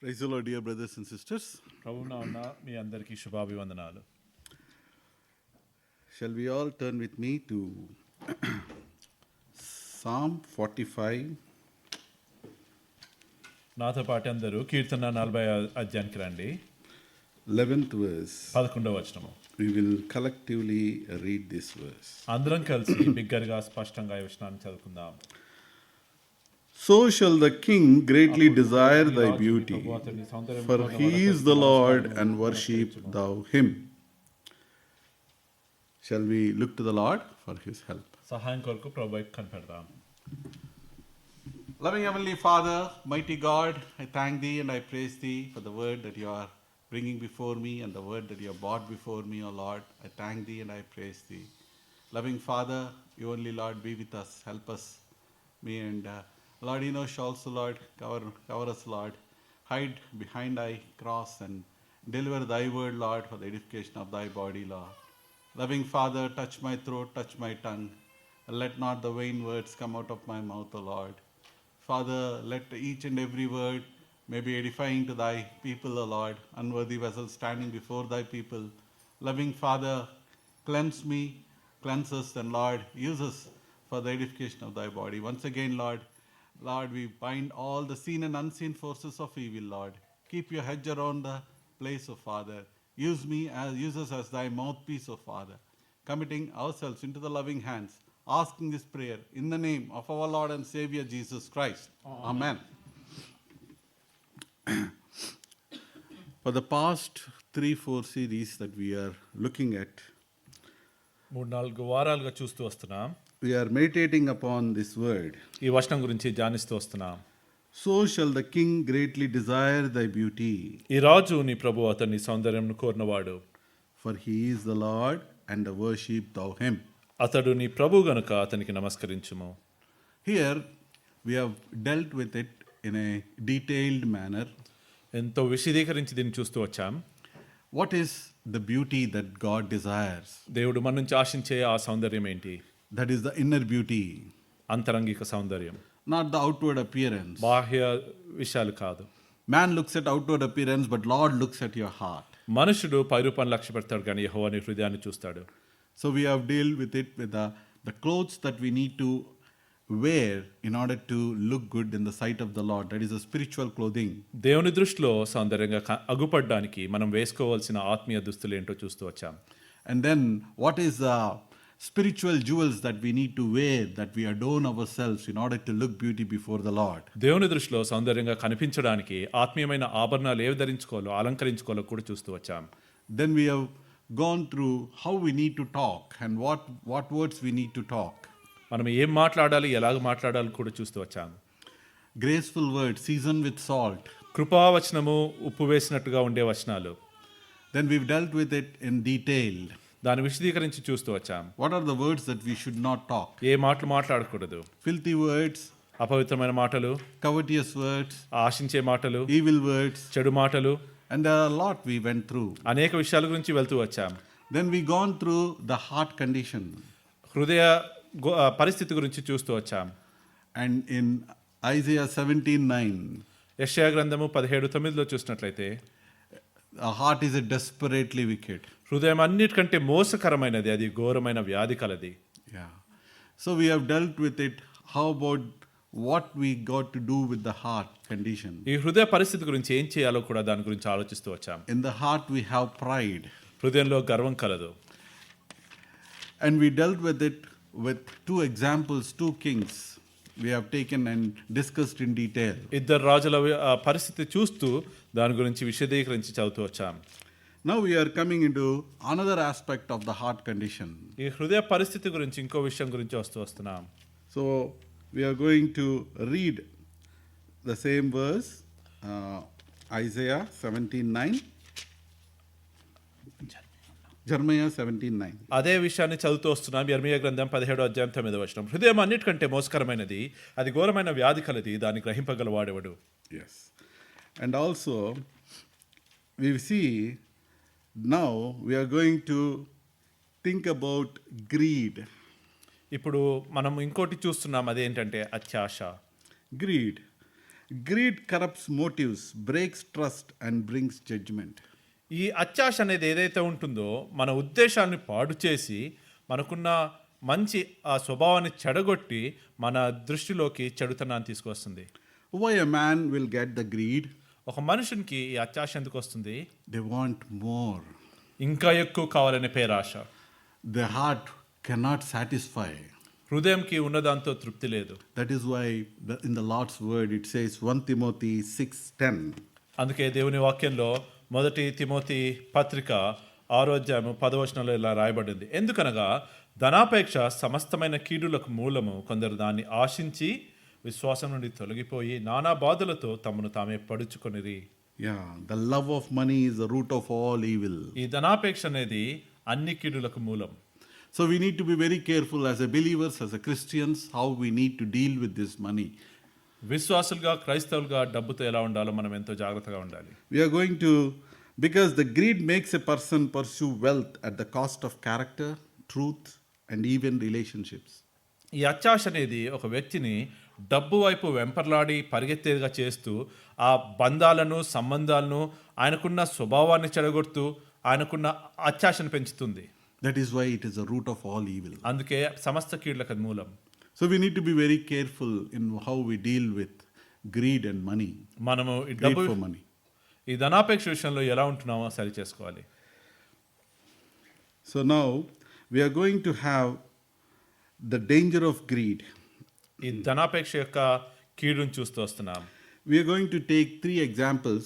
Praise the Lord, dear brothers and sisters. ప్రభువున ఉన్న మీ అందరికీ శుభాభివందనాలు. Shall we all turn with me to Psalm 45? నాతో పాటు అందరూ కీర్తన 40 అధ్యాయానికి రండి. 11th verse. 11వ వచనము. We will collectively read this verse. అందరం కలిసి బిగ్గరగా స్పష్టంగా ఈ వచనాన్ని చదువుకుందాం. So shall the king greatly desire thy beauty, for he is the Lord, and worship thou him. Shall we look to the Lord for his help? సహాయం కొరకు ప్రభువుకి కనిపెడదాం. Loving Heavenly Father, mighty God, I thank thee and I praise thee for the word that you are bringing before me and the word that you have brought before me, O Lord. I thank thee and I praise thee. Loving Father, you only, Lord, be with us, help us, me and Lord, you know, also, Lord, cover us, Lord. Hide behind thy cross and deliver thy word, Lord, for the edification of thy body, Lord. Loving Father, touch my throat, touch my tongue. Let not the vain words come out of my mouth, O Lord. Father, let each and every word may be edifying to thy people, O Lord, unworthy vessels standing before thy people. Loving Father, cleanse me, cleanse us, and Lord, use us for the edification of thy body. Once again, Lord, we bind all the seen and unseen forces of evil, Lord. Keep your hedge around the place, O Father. Use us as thy mouthpiece, O Father. Committing ourselves into the loving hands, asking this prayer in the name of our Lord and Savior Jesus Christ. Amen. For the past 3-4 series that we are looking at, 3-4 వారాలుగా చూస్తూ వస్తున్నాం. we are meditating upon this word. ఈ వచనం గురించి ధ్యానిస్తూ వస్తున్నాం. So shall the king greatly desire thy beauty. ఈ రాజు నీ ప్రభువు అతని సౌందర్యంను కోరినవాడు. For he is the Lord, and worship thou him. అతడు నీ ప్రభువు గనుక అతనికి నమస్కరించుము. Here we have dealt with it in a detailed manner. ఎంతో విశదీకరించి దీన్ని చూస్తూ వచ్చాం. What is the beauty that God desires? దేవుడు మన నుంచి ఆశించే ఆ సౌందర్యం ఏంటి? That is the inner beauty, అంతరంగిక సౌందర్యం, not the outward appearance. బాహ్య విషయాలు కాదు. Man looks at outward appearance, but Lord looks at your heart. మనుషుడు పైరూపాన్ని లక్ష్య పెడతాడు కానీ యెహోవా నీ హృదయాన్ని చూస్తాడు. So we have dealt with it with the clothes that we need to wear in order to look good in the sight of the Lord. That is a spiritual clothing. దేవుని దృష్టిలో సౌందర్యంగా అగుపడడానికి మనం వేసుకోవాల్సిన ఆత్మీయ దుస్తులు ఏంటో చూస్తూ వచ్చాం. And then what is the spiritual jewels that we need to wear, that we adorn ourselves in order to look beauty before the Lord. దేవుని దృష్టిలో సౌందర్యంగా కనిపించడానికి ఆత్మీయమైన ఆభరణాలు ఏవి ధరించుకోవాలో అలంకరించుకోవాలో కూడా చూస్తూ వచ్చాం. Then we have gone through how we need to talk and what words we need to talk. మనం ఏం మాట్లాడాలి, ఎలాగ మాట్లాడాలి కూడా చూస్తూ వచ్చాం. Graceful words seasoned with salt. కృపావచనము ఉప్పు వేసినట్టుగా ఉండే వచనాలు. Then we've dealt with it in detail. దాన్ని విశదీకరించి చూస్తూ వచ్చాం. What are the words that we should not talk? ఏ మాటలు మాట్లాడకూడదు? Filthy words, అపవిత్రమైన మాటలు, covetous words, ఆశించే మాటలు, evil words, చెడు మాటలు, and there are a lot we went through. అనేక విషయాల గురించి వెళ్తూ వచ్చాం. Then we gone through the heart condition. హృదయ పరిస్థితి గురించి చూస్తూ వచ్చాం. And in Isaiah 17:9, యెషయా గ్రంథము 17:9లో చూసినట్లయితే, a heart is a desperately wicked. హృదయం అన్నిటికంటే మోసకరమైనది, అది ఘోరమైన వ్యాధి కలది. Yeah. So we have dealt with it. How about what we got to do with the heart condition? ఈ హృదయ పరిస్థితి గురించి ఏం చేయాలో కూడా దాని గురించి ఆలోచిస్తూ వచ్చాం. In the heart we have pride. హృదయంలో గర్వం కలదు. And we dealt with it with 2 examples, 2 kings. We have taken and discussed in detail. ఇద్దరు రాజుల పరిస్థితి చూస్తూ దాని గురించి విశదీకరించి చదువుతూ వచ్చాం. Now we are coming into another aspect of the heart condition. ఈ హృదయ పరిస్థితి గురించి ఇంకో విషయం గురించి వస్తున్నాం. So we are going to read the same verse, Isaiah 17:9. Jeremiah 17:9. అదే విషయాన్ని చదువుతూ వస్తున్నాం. యెర్మీయా గ్రంథం 17:9. హృదయం అన్నిటికంటే మోసకరమైనది, అది ఘోరమైన వ్యాధి కలది, దాన్ని గ్రహింపగల వాడెవడు? Yes. And also we see now we are going to think about greed. ఇప్పుడు మనం ఇంకోటి చూస్తున్నాం, అదేంటంటే అత్యాశ. Greed. Greed corrupts motives, breaks trust, and brings judgment. ఈ అత్యాశ అనేది ఏదైతే ఉంటుందో మన ఉద్దేశాన్ని పాడు చేసి మనకున్న మంచి ఆ స్వభావాన్ని చెడగొట్టి మన దృష్టిలోకి చెడుతనాన్ని తీసుకొస్తుంది. Why a man will get the greed? ఒక మనుషునికి ఈ అత్యాశ ఎందుకు వస్తుంది? They want more. ఇంకా ఎక్కువ కావాలనే పేరాశ. Their heart cannot satisfy. హృదయంకి ఉన్నదాంతో తృప్తి లేదు. That is why in the Lord's word it says 1 Timothy 6:10. అందుకే దేవుని వాక్యంలో 1 తిమోతి పత్రిక 6వ అధ్యాయము 10వ వచనంలో ఇలా రాయబడింది. ఎందుకనగా ధనాపేక్ష సమస్తమైన కీడులకు మూలము, కొందరు దాన్ని ఆశించి విశ్వాసం నుండి తొలగిపోయి నానా బాధలతో తమను తామే పడుచుకొనిరి. Yeah, the love of money is the root of all evil. ఈ ధనాపేక్ష అనేది అన్ని కీడులకు మూలం. So we need to be very careful as a believers, as a Christians, how we need to deal with this money. విశ్వాసులుగా క్రైస్తవులుగా డబ్బుతో ఎలా ఉండాలో మనం ఎంతో జాగ్రత్తగా ఉండాలి. We are going to, because the greed makes a person pursue wealth at the cost of character, truth, and even relationships. ఈ అత్యాశ అనేది ఒక వ్యక్తిని డబ్బు వైపు వెంపర్లాడి పరిగెత్తేదిగా చేస్తూ ఆ బంధాలను సంబంధాలను ఆయనకున్న స్వభావాన్ని చెడగొడుతూ ఆయనకున్న అత్యాశను పెంచుతుంది. That is why it is the root of all evil. అందుకే సమస్త కీడులకు అది మూలం. So we need to be very careful in how we deal with greed and money. మనము ఈ Greed డబ్బు for money. ఈ ధనాపేక్ష విషయంలో ఎలా ఉంటున్నామో సరి చేసుకోవాలి. So now we are going to have the danger of greed. ఈ ధనాపేక్ష యొక్క కీడును చూస్తూ వస్తున్నాం. We are going to take 3 examples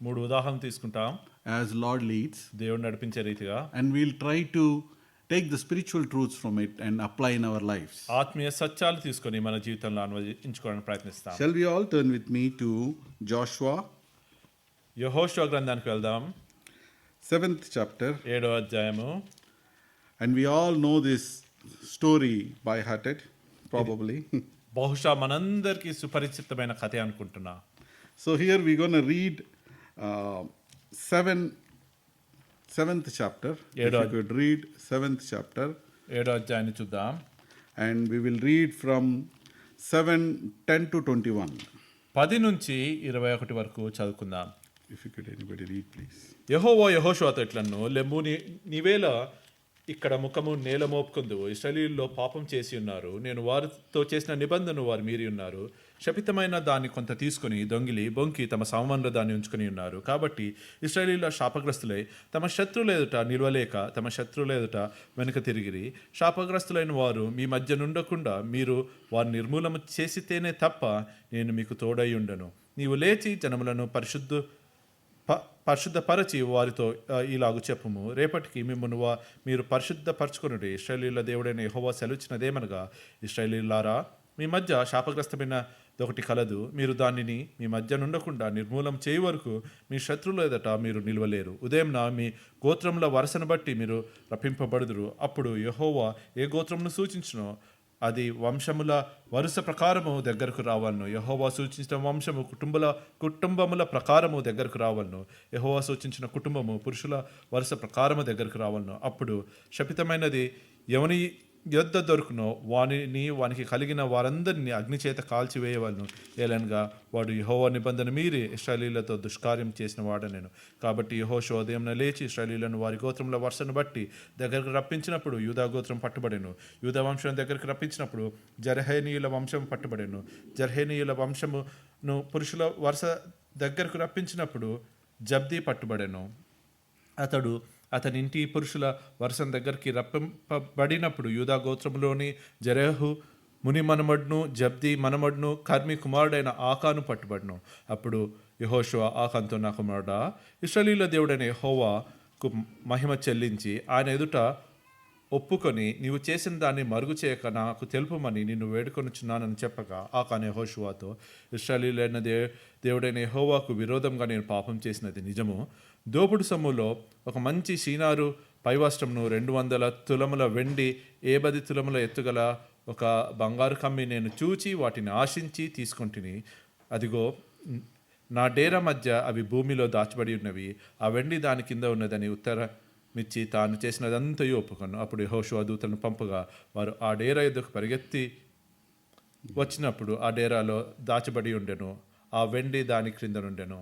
3 ఉదాహరణలు తీసుకుంటాం as Lord leads, దేవుడు నడిపించే రీతిగా. and we'll try to take the spiritual truths from it and apply in our lives. ఆత్మీయ సత్యాలు తీసుకొని మన జీవితంలో అన్వయించుకోవడానికి ప్రయత్నిస్తాం. Shall we all turn with me to Joshua, యెహోషువ గ్రంథానికి వెళ్దాం. 7th chapter, 7వ అధ్యాయము. and we all know this story by hearted, probably. బహుశా మనందరికీ సుపరిచితమైన కథ అనుకుంటున్నా. So here we're going to read 7th chapter. If you could read 7th chapter, 7వ అధ్యాయాన్ని చూద్దాం. and we will read from 7:10 to 21. 10 నుంచి 21 వరకు చదువుకుందాం. If you could anybody read, please. యెహోవా యెహోషువతో ఇట్లన్ను, లెమ్ము నీవేళ ఇక్కడ ముఖము నేల మోపుకుందువు. ఇశ్రాయేలీయుల్లో పాపం చేసి ఉన్నారు. నేను వారితో చేసిన నిబంధనను వారు మీరి ఉన్నారు. శపితమైన దాన్ని కొంత తీసుకుని దొంగిలి బొంకి తమ సామాన్లో దాన్ని ఉంచుకొని ఉన్నారు. కాబట్టి ఇశ్రాయేలీయుల శాపగ్రస్తులై తమ శత్రువుల ఎదుట నిలవలేక తమ శత్రువుల ఎదుట వెనుక తిరిగిరి. శాపగ్రస్తులైన వారు మీ మధ్య నుండకుండా మీరు వారిని నిర్మూలన చేసితేనే తప్ప నేను మీకు తోడై ఉండను. నీవు లేచి జనములను పరిశుద్ధపరచి వారితో ఇలాగు చెప్పుము, రేపటికి మిమ్మల్ని మీరు పరిశుద్ధపరచుకునుడి. ఇశ్రాయేలీయుల దేవుడైన యెహోవా సెలవిచ్చినదేమనగా, ఇశ్రాయేలీయులారా, మీ మధ్య శాపగ్రస్తమైన ఒకటి కలదు. మీరు దానిని మీ మధ్య నుండకుండా నిర్మూలం చేయ వరకు మీ శత్రువుల ఎదుట మీరు నిలవలేరు. ఉదయంన మీ గోత్రముల వరుసను బట్టి మీరు రప్పింపబడుదురు. అప్పుడు యెహోవా ఏ గోత్రమును సూచించునో అది వంశముల వరుస ప్రకారము దగ్గరకు రావాలను. యెహోవా సూచించిన వంశము కుటుంబముల ప్రకారము దగ్గరకు రావాలను. యెహోవా సూచించిన కుటుంబము పురుషుల వరుస ప్రకారము దగ్గరకు రావాలను. అప్పుడు శపితమైనది ఎవని యొద్ద దొరుకునో వానికి కలిగిన వారందరినీ అగ్నిచేత కాల్చివేయవలను. ఏలనగా వాడు యెహోవా నిబంధన మీరి ఇశ్రాయేలీయులతో దుష్కార్యం చేసిన వాడనేను. కాబట్టి యెహోషువ ఉదయంన లేచి ఇశ్రాయేలీయులను వారి గోత్రముల వరుసను బట్టి దగ్గరకు రప్పించినప్పుడు యూదా గోత్రం పట్టుబడెను. యూదా వంశం దగ్గరకు రప్పించినప్పుడు జర్హేనీయుల వంశం పట్టుబడెను. జర్హేనీయుల వంశమును పురుషుల వరుస దగ్గరకు రప్పించినప్పుడు జబ్దీ పట్టుబడెను. అతని ఇంటి పురుషుల వరుస దగ్గరికి రప్పింపబడినప్పుడు యూదా గోత్రములోని జెరహు ముని మనమడును జబ్ది మనమడును కర్మి కుమారుడైన ఆకాను పట్టుబడును. అప్పుడు యెహోషువ ఆకాన్తో, నా కుమారుడా, ఇశ్రాయేలీయుల దేవుడైన యెహోవాకు మహిమ చెల్లించి ఆయన ఎదుట ఒప్పుకొని నీవు చేసిన దాన్ని మరుగు చేయక నాకు తెలుపమని నిన్ను వేడుకొనుచున్నానని చెప్పగా, ఆకాను యెహోషువతో, ఇశ్రాయేలీయులైన దేవుడైన యెహోవాకు విరోధంగా నేను పాపం చేసినది నిజము. దోపుడు సొమ్ములో ఒక మంచి షీనారు పైవస్త్రమును 200 తులముల వెండి 50 తులముల ఎత్తుగల ఒక బంగారు కమ్మి నేను చూచి వాటిని ఆశించి తీసుకొంటిని. అదిగో నా డేరా మధ్య అవి భూమిలో దాచబడి ఉన్నవి. ఆ వెండి దాని కింద ఉన్నదని ఉత్తరమిచ్చి తాను చేసినదంతయు ఒప్పుకొను. అప్పుడు యెహోషువ దూతలను పంపగా వారు ఆ డేరా ఎద్దుకు పరిగెత్తి వచ్చినప్పుడు ఆ డేరాలో దాచబడి ఉండెను. ఆ వెండి దాని క్రింద నుండెను.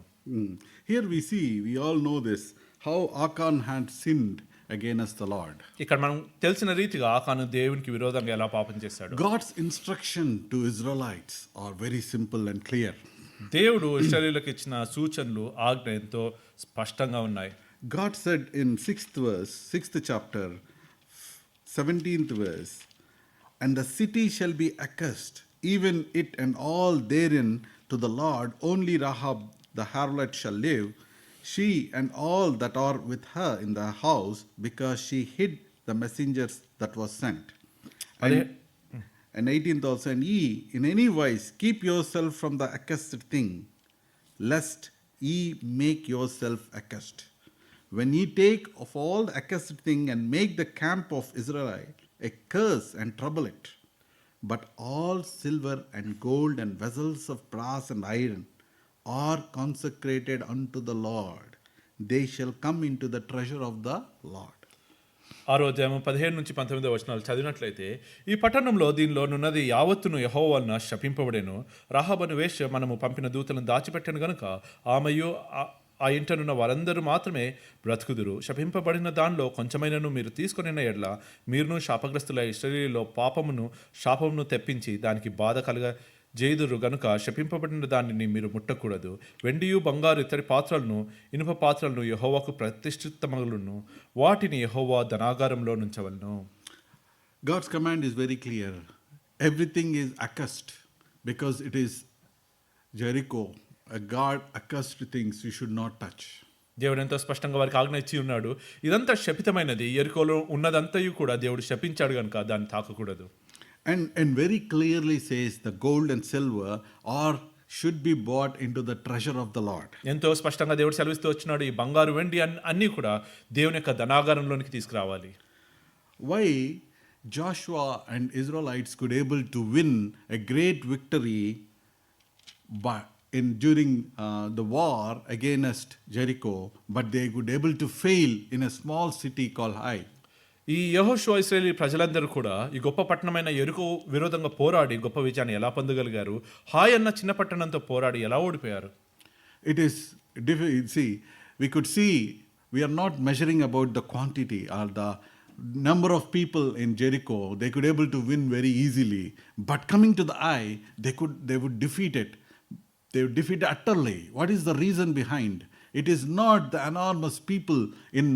Here we see, we all know this, how Achan had sinned against the Lord. ఇక్కడ మనం తెలిసిన రీతిగా ఆకాను దేవునికి విరోధంగా ఎలా పాపం చేశాడు. God's instruction to Israelites are very simple and clear. దేవుడు ఇశ్రాయేలీయులకు ఇచ్చిన సూచనలు ఆజ్ఞ ఎంతో స్పష్టంగా ఉన్నాయి. God said in 6th chapter, 17th verse, and the city shall be accursed, even it and all therein to the Lord, only Rahab the harlot shall live, she and all that are with her in the house, because she hid the messengers that was sent. And 18th also, and ye in any wise keep yourself from the accursed thing, lest ye make yourself accursed. When ye take of all the accursed thing and make the camp of Israel a curse and trouble it, but all silver and gold and vessels of brass and iron are consecrated unto the Lord, they shall come into the treasure of the Lord. 6వ అధ్యాయం 17-19 వచనాలు చదివినట్లయితే, ఈ పట్టణంలో దీనిలోనున్నది యావత్తును యెహోవా వలన శపింపబడెను. రాహాబను వేశ్య మనము పంపిన దూతలను దాచిపెట్టెను గనుక ఆమెయు ఆ ఇంటనున్న వారందరూ మాత్రమే బ్రతుకుదురు. శపింపబడిన దానిలో కొంచెమైనను మీరు తీసుకొనిన ఎడల మీరును శాపగ్రస్తుల ఇశ్రాయేలీయులలో శాపమును తెప్పించి దానికి బాధ కలుగ జేయుదురు గనుక శపింపబడిన దానిని మీరు ముట్టకూడదు. వెండియు బంగారు ఇతడి పాత్రలను ఇనుప పాత్రలను యెహోవాకు ప్రతిష్ఠితమగును, వాటిని యెహోవా ధనాగారంలో నుంచవలెను. God's command is very clear. Everything is accursed because it is Jericho. A God accursed things you should not touch. దేవుడు ఎంతో స్పష్టంగా వారికి ఆజ్ఞ ఇచ్చి ఉన్నాడు. ఇదంతా శపితమైనది, యెరికోలో ఉన్నదంతయు కూడా దేవుడు శపించాడు కనుక దాన్ని తాకకూడదు. And very clearly says the gold and silver should be bought into the treasure of the Lord. ఎంతో స్పష్టంగా దేవుడు సెలవిస్తూ వచ్చినాడు, ఈ బంగారు వెండి అన్నీ కూడా దేవుని యొక్క ధనాగారంలోనికి తీసుకురావాలి. Why Joshua and Israelites could able to win a great victory during the war against Jericho, but they could able to fail in a small city called Ai. ఈ యెహోషువ ఇశ్రాయేలీ ప్రజలందరూ కూడా ఈ గొప్ప పట్టణమైన యెరికో విరోధంగా పోరాడి గొప్ప విజయాన్ని ఎలా పొందగలిగారు? హాయ్ అన్న చిన్న పట్టణంతో పోరాడి ఎలా ఓడిపోయారు? It is difficult. See, we could see we are not measuring about the quantity or the number of people in Jericho. They could able to win very easily, but coming to the Ai, they would defeat it. They would defeat it utterly. What is the reason behind? It is not the enormous people in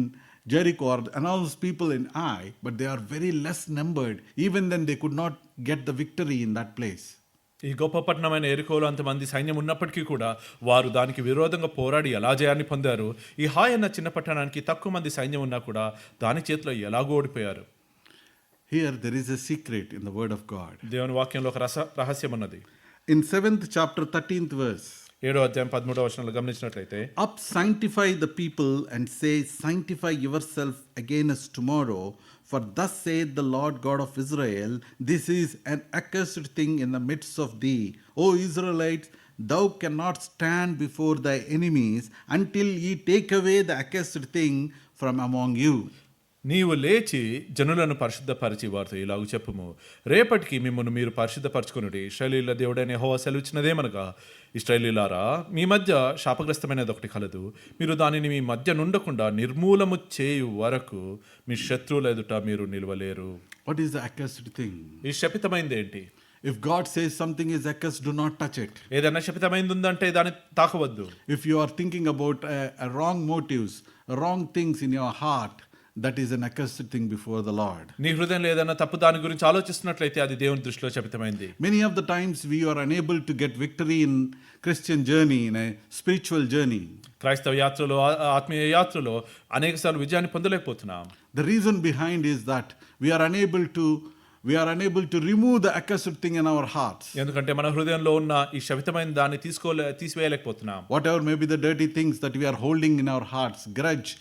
Jericho or enormous people in Ai, but they are very less numbered. Even then they could not get the victory in that place. ఈ గొప్ప పట్టణమైన యెరికోలో అంతమంది సైన్యం ఉన్నప్పటికీ కూడా వారు దానికి విరోధంగా పోరాడి ఎలా జయాన్ని పొందారు? ఈ హాయ్ అన్న చిన్న పట్టణానికి తక్కువ మంది సైన్యం ఉన్నా కూడా దాని చేతిలో ఎలాగో ఓడిపోయారు. Here there is a secret in the word of God. దేవుని వాక్యంలో ఒక రహస్యం ఉన్నది. In 7th chapter 13th verse, 7వ అధ్యాయం 13వ వచనంలో గమనించినట్లయితే, up sanctify the people and say, sanctify yourself against tomorrow, for thus saith the Lord God of Israel, this is an accursed thing in the midst of thee, O Israelites, thou cannot stand before thy enemies until ye take away the accursed thing from among you. నీవు లేచి జనులను పరిశుద్ధపరిచి వారితో ఇలాగ చెప్పుము, రేపటికి మిమ్మల్ని మీరు పరిశుద్ధపరచుకొనుడి. ఇశ్రాయేలీయుల దేవుడైన యెహోవా సెలవిచ్చినదేమనగా, ఇశ్రాయేలీయులారా, మీ మధ్య శాపగ్రస్తమైనది ఒకటి కలదు. మీరు దానిని మీ మధ్య నుండకుండా నిర్మూలము చేయు వరకు మీ శత్రువుల ఎదుట మీరు నిలవలేరు. What is the accursed thing? ఈ శపితమైంది ఏంటి? If God says something is accursed, do not touch it. ఏదైనా శపితమైంది ఉందంటే దాన్ని తాకవద్దు. If you are thinking about wrong motives, wrong things in your heart, that is an accursed thing before the Lord. నీ హృదయంలో ఏదైనా తప్పు దాని గురించి ఆలోచిస్తున్నట్లయితే అది దేవుని దృష్టిలో శపితమైంది. Many of the times we are unable to get victory in Christian journey, in a spiritual journey. క్రైస్తవ యాత్రలో, ఆత్మీయ యాత్రలో అనేకసార్లు విజయాన్ని పొందలేకపోతున్నాం. The reason behind is that we are unable to remove the accursed thing in our hearts. ఎందుకంటే మన హృదయంలో ఉన్న ఈ శపితమైన దాన్ని తీసివేయలేకపోతున్నాం. Whatever may be the dirty things that we are holding in our hearts, grudge,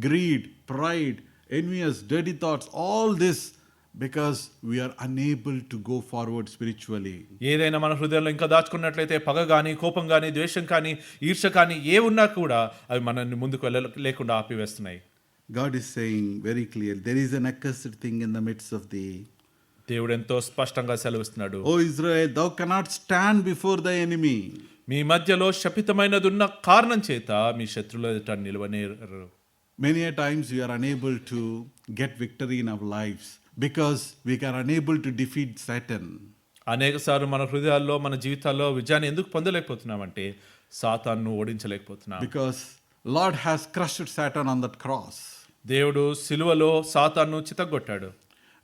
greed, pride, envious, dirty thoughts, all this because we are unable to go forward spiritually. ఏదైనా మన హృదయంలో ఇంకా దాచుకున్నట్లయితే పగ కానీ, కోపం కానీ, ద్వేషం కానీ, ఈర్ష్య కానీ ఏ ఉన్నా కూడా అవి మనల్ని ముందుకు లేకుండా ఆపివేస్తున్నాయి. God is saying very clear, there is an accursed thing in the midst of thee. దేవుడు ఎంతో స్పష్టంగా సెలవిస్తున్నాడు, O Israel, thou cannot stand before thy enemy. మీ మధ్యలో శపితమైనదున్న కారణం చేత మీ శత్రువుల ఎదుట నిలవనేరు. Many a times we are unable to get victory in our lives because we are unable to defeat Satan. అనేకసార్లు మన హృదయాల్లో మన జీవితాల్లో విజయాన్ని ఎందుకు పొందలేకపోతున్నామంటే సాతాన్ను ఓడించలేకపోతున్నాం. Because Lord has crushed Satan on that cross. దేవుడు సిలువలో సాతాన్ను చితగ్గొట్టాడు.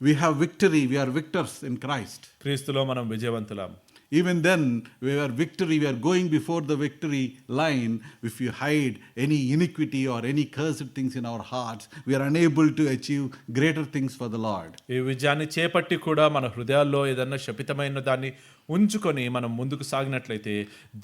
We have victory, we are victors in Christ. క్రీస్తులో మనం విజయవంతులం. Even then, we are victory, we are going before the victory line. If you hide any iniquity or any cursed things in our hearts, we are unable to achieve greater things for the Lord. ఈ విజయాన్ని చేపట్టి కూడా మన హృదయాల్లో ఏదన్నా శపితమైన దాన్ని ఉంచుకొని మనం ముందుకు సాగినట్లయితే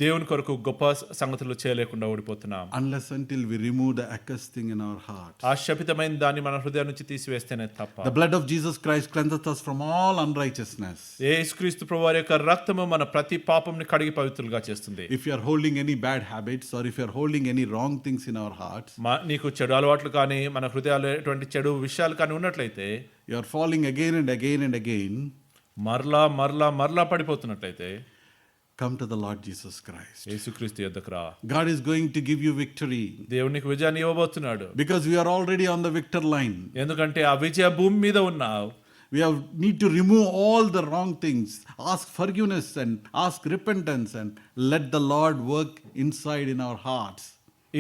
దేవుని కొరకు గొప్ప సంగతులు చేయలేకుండా ఓడిపోతున్నాం. Unless until we remove the accursed thing in our heart. ఆ శపితమైన దాన్ని మన హృదయం నుంచి తీసివేస్తేనే తప్ప. The blood of Jesus Christ cleanseth us from all unrighteousness. యేసుక్రీస్తు ప్రభువారి యొక్క రక్తము మన ప్రతి పాపంని కడిగి పవిత్రులుగా చేస్తుంది. If you are holding any bad habits or if you are holding any wrong things in our hearts, నీకు చెడు అలవాట్లు కానీ మన హృదయాల్లో ఎటువంటి చెడు విషయాలు కానీ ఉన్నట్లయితే, you are falling again and again and again, మరలా మరలా మరలా పడిపోతున్నట్లయితే, come to the Lord Jesus Christ. యేసుక్రీస్తు యొద్దకు రా. God is going to give you victory. దేవునికి విజయాన్ని ఇవ్వబోతున్నాడు. Because we are already on the victor line. ఎందుకంటే ఆ విజయ భూమి మీద ఉన్నావు. We need to remove all the wrong things, ask forgiveness and ask repentance and let the Lord work inside in our hearts.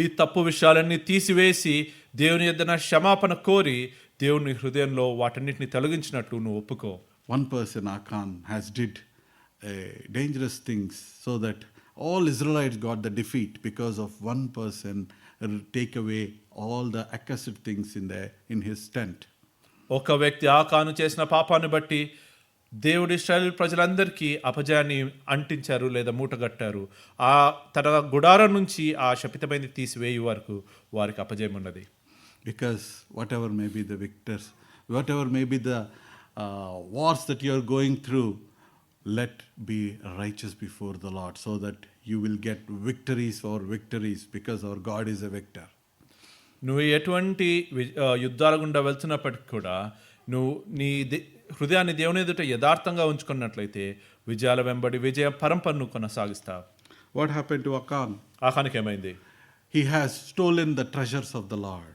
ఈ తప్పు విషయాలన్నీ తీసివేసి దేవుని యొద్దన క్షమాపణ కోరి దేవుని హృదయంలో వాటన్నిటిని తొలగించినట్టు నువ్వు ఒప్పుకో. One person, Achan, has did dangerous things so that all Israelites got the defeat because of one person take away all the accursed things in his tent. ఒక వ్యక్తి ఆకాను చేసిన పాపాన్ని బట్టి దేవుడి ఇశ్రాయేలు ప్రజలందరికీ అపజయాన్ని అంటించారు లేదా మూటగట్టారు. ఆ తన గుడారం నుంచి ఆ శపితమైనది తీసివేయు వరకు వారికి అపజయం ఉన్నది. Because whatever may be the victors, whatever may be the wars that you are going through, let be righteous before the Lord so that you will get victories or victories because our God is a victor. నువ్వు ఎటువంటి యుద్ధాల గుండా వెళ్తున్నప్పటికీ కూడా నువ్వు నీ హృదయాన్ని దేవుని ఎదుట యథార్థంగా ఉంచుకున్నట్లయితే విజయాల వెంబడి విజయ పరంపరను కొనసాగిస్తావు. What happened to Achan? ఆకానికి ఏమైంది? He has stolen the treasures of the Lord.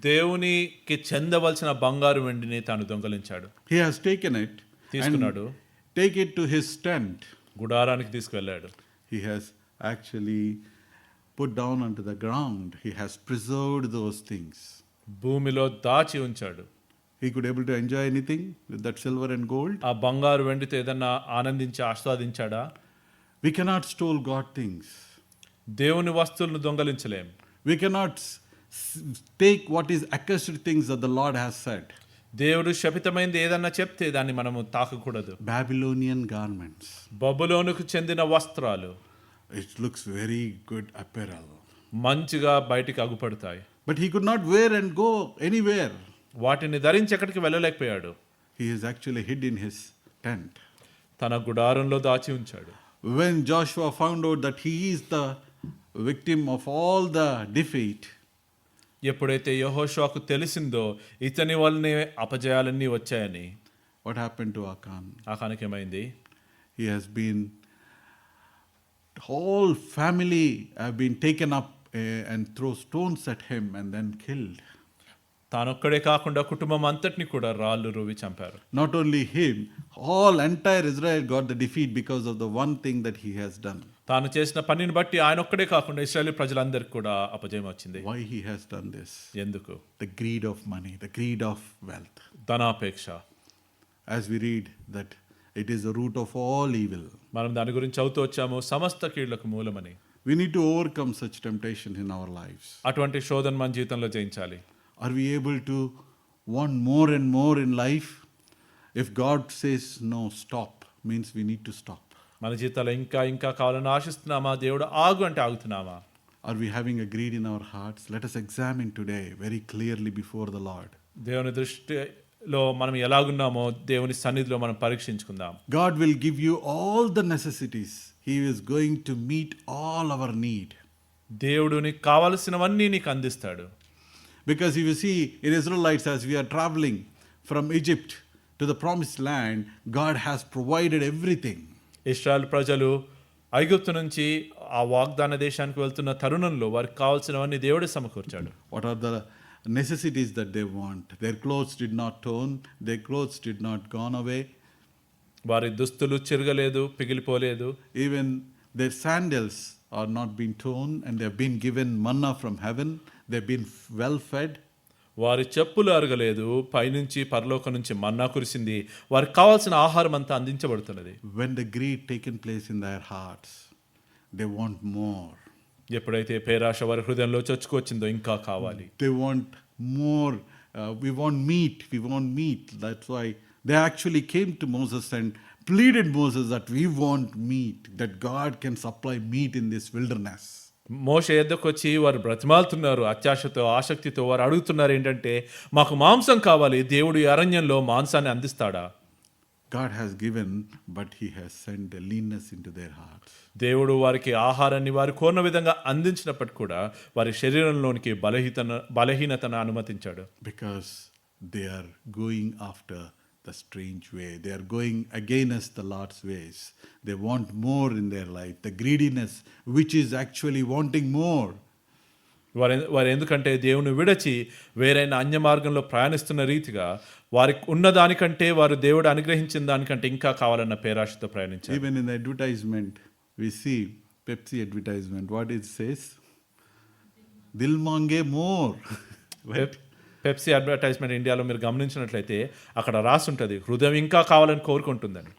దేవునికి చెందవలసిన బంగారు వెండిని తాను దొంగలించాడు. He has taken it తీసుకున్నాడు. Take it to his tent. గుడారానికి తీసుకువెళ్ళాడు. He has actually put down onto the ground. He has preserved those things. భూమిలో దాచి ఉంచాడు. He could able to enjoy anything with that silver and gold. ఆ బంగారు వెండితో ఏదన్నా ఆనందించి ఆస్వాదించాడా? We cannot steal God things. దేవుని వస్తువులను దొంగలించలేం. We cannot take what is accursed things that the Lord has said. దేవుడు శపితమైనది ఏదన్నా చెప్తే దాన్ని మనము తాకకూడదు. Babylonian garments. బబులోనుకు చెందిన వస్త్రాలు. It looks very good apparel. మంచిగా బయటికి అగుపడతాయి. But he could not wear and go anywhere. వాటిని ధరించి ఎక్కడికి వెళ్ళలేకపోయాడు. He is actually hid in his tent. తన గుడారంలో దాచి ఉంచాడు. When Joshua found out that he is the victim of all the defeat, ఎప్పుడైతే యెహోషువకు తెలిసిందో ఇతని వల్లనే అపజయాలన్నీ వచ్చాయని, what happened to Achan? ఆకానికి ఏమైంది? He has been, whole family have been taken up and throw stones at him and then killed. తానొక్కడే కాకుండా కుటుంబం అంతటిని కూడా రాళ్ళు రువి చంపారు. Not only him, all entire Israel got the defeat because of the one thing that he has done. తాను చేసిన పనిని బట్టి ఆయన ఒక్కడే కాకుండా ఇశ్రాయేలు ప్రజలందరికీ కూడా అపజయం వచ్చింది. Why he has done this? ఎందుకు? The greed of money, the greed of wealth. ధనాపేక్ష. As we read that it is the root of all evil. మనం దాని గురించి చదువుతూ వచ్చాము, సమస్త కీళ్లకు మూలమని. We need to overcome such temptations in our lives. అటువంటి శోధన మన జీవితంలో జయించాలి. Are we able to want more and more in life? If God says no, stop, means we need to stop. మన జీవితాల్లో ఇంకా ఇంకా కావాలని ఆశిస్తున్నామా? దేవుడు ఆగు అంటే ఆగుతున్నామా? Are we having a greed in our hearts? Let us examine today very clearly before the Lord. దేవుని దృష్టిలో మనం ఎలాగున్నామో దేవుని సన్నిధిలో మనం పరీక్షించుకుందాం. God will give you all the necessities. He is going to meet all our need. దేవుడు నీకు కావలసినవన్నీ నీకు అందిస్తాడు. Because if you see in Israelites, as we are traveling from Egypt to the promised land, God has provided everything. ఇశ్రాయేలు ప్రజలు ఐగుప్తు నుంచి ఆ వాగ్దాన దేశానికి వెళ్తున్న తరుణంలో వారికి కావాల్సినవన్నీ దేవుడే సమకూర్చాడు. What are the necessities that they want? Their clothes did not torn, their clothes did not gone away, వారి దుస్తులు చిరగలేదు, పిగిలిపోలేదు. even their sandals are not being torn, and they have been given manna from heaven, they've been well fed. వారి చెప్పులు అరగలేదు, పైనుంచి పరలోకం నుంచి మన్నా కురిసింది, వారికి కావాల్సిన ఆహారం అంతా అందించబడుతున్నది. When the greed taken place in their hearts, they want more. ఎప్పుడైతే పేరాశ వారి హృదయంలో చొచ్చుకొచ్చిందో ఇంకా కావాలి. They want more. We want meat. That's why they actually came to Moses and pleaded Moses that we want meat, that God can supply meat in this wilderness. మోషే యొద్దకు వచ్చి వారు బ్రతిమాలుతున్నారు, అత్యాశతో ఆసక్తితో వారు అడుగుతున్నారు ఏంటంటే, మాకు మాంసం కావాలి, దేవుడు ఈ అరణ్యంలో మాంసాన్ని అందిస్తాడా? God has given, but he has sent a leanness into their hearts. దేవుడు వారికి ఆహారాన్ని వారు కోరిన విధంగా అందించినప్పటికీ కూడా వారి శరీరంలోనికి బలహీనతను అనుమతించాడు. Because they are going after the strange way. They are going against the Lord's ways. They want more in their life. The greediness, which is actually wanting more. వారు ఎందుకంటే దేవుని విడచి వేరైన అన్య మార్గంలో ప్రయాణిస్తున్న రీతిగా వారికి ఉన్న దానికంటే వారు దేవుడు అనుగ్రహించిన దానికంటే ఇంకా కావాలన్న పేరాశతో ప్రయాణించారు. Even in the advertisement, we see Pepsi advertisement. What it says? Dil mange more. Pepsi advertisement ఇండియాలో మీరు గమనించినట్లయితే అక్కడ రాసి ఉంటుంది, హృదయం ఇంకా కావాలని కోరుకుంటుందని.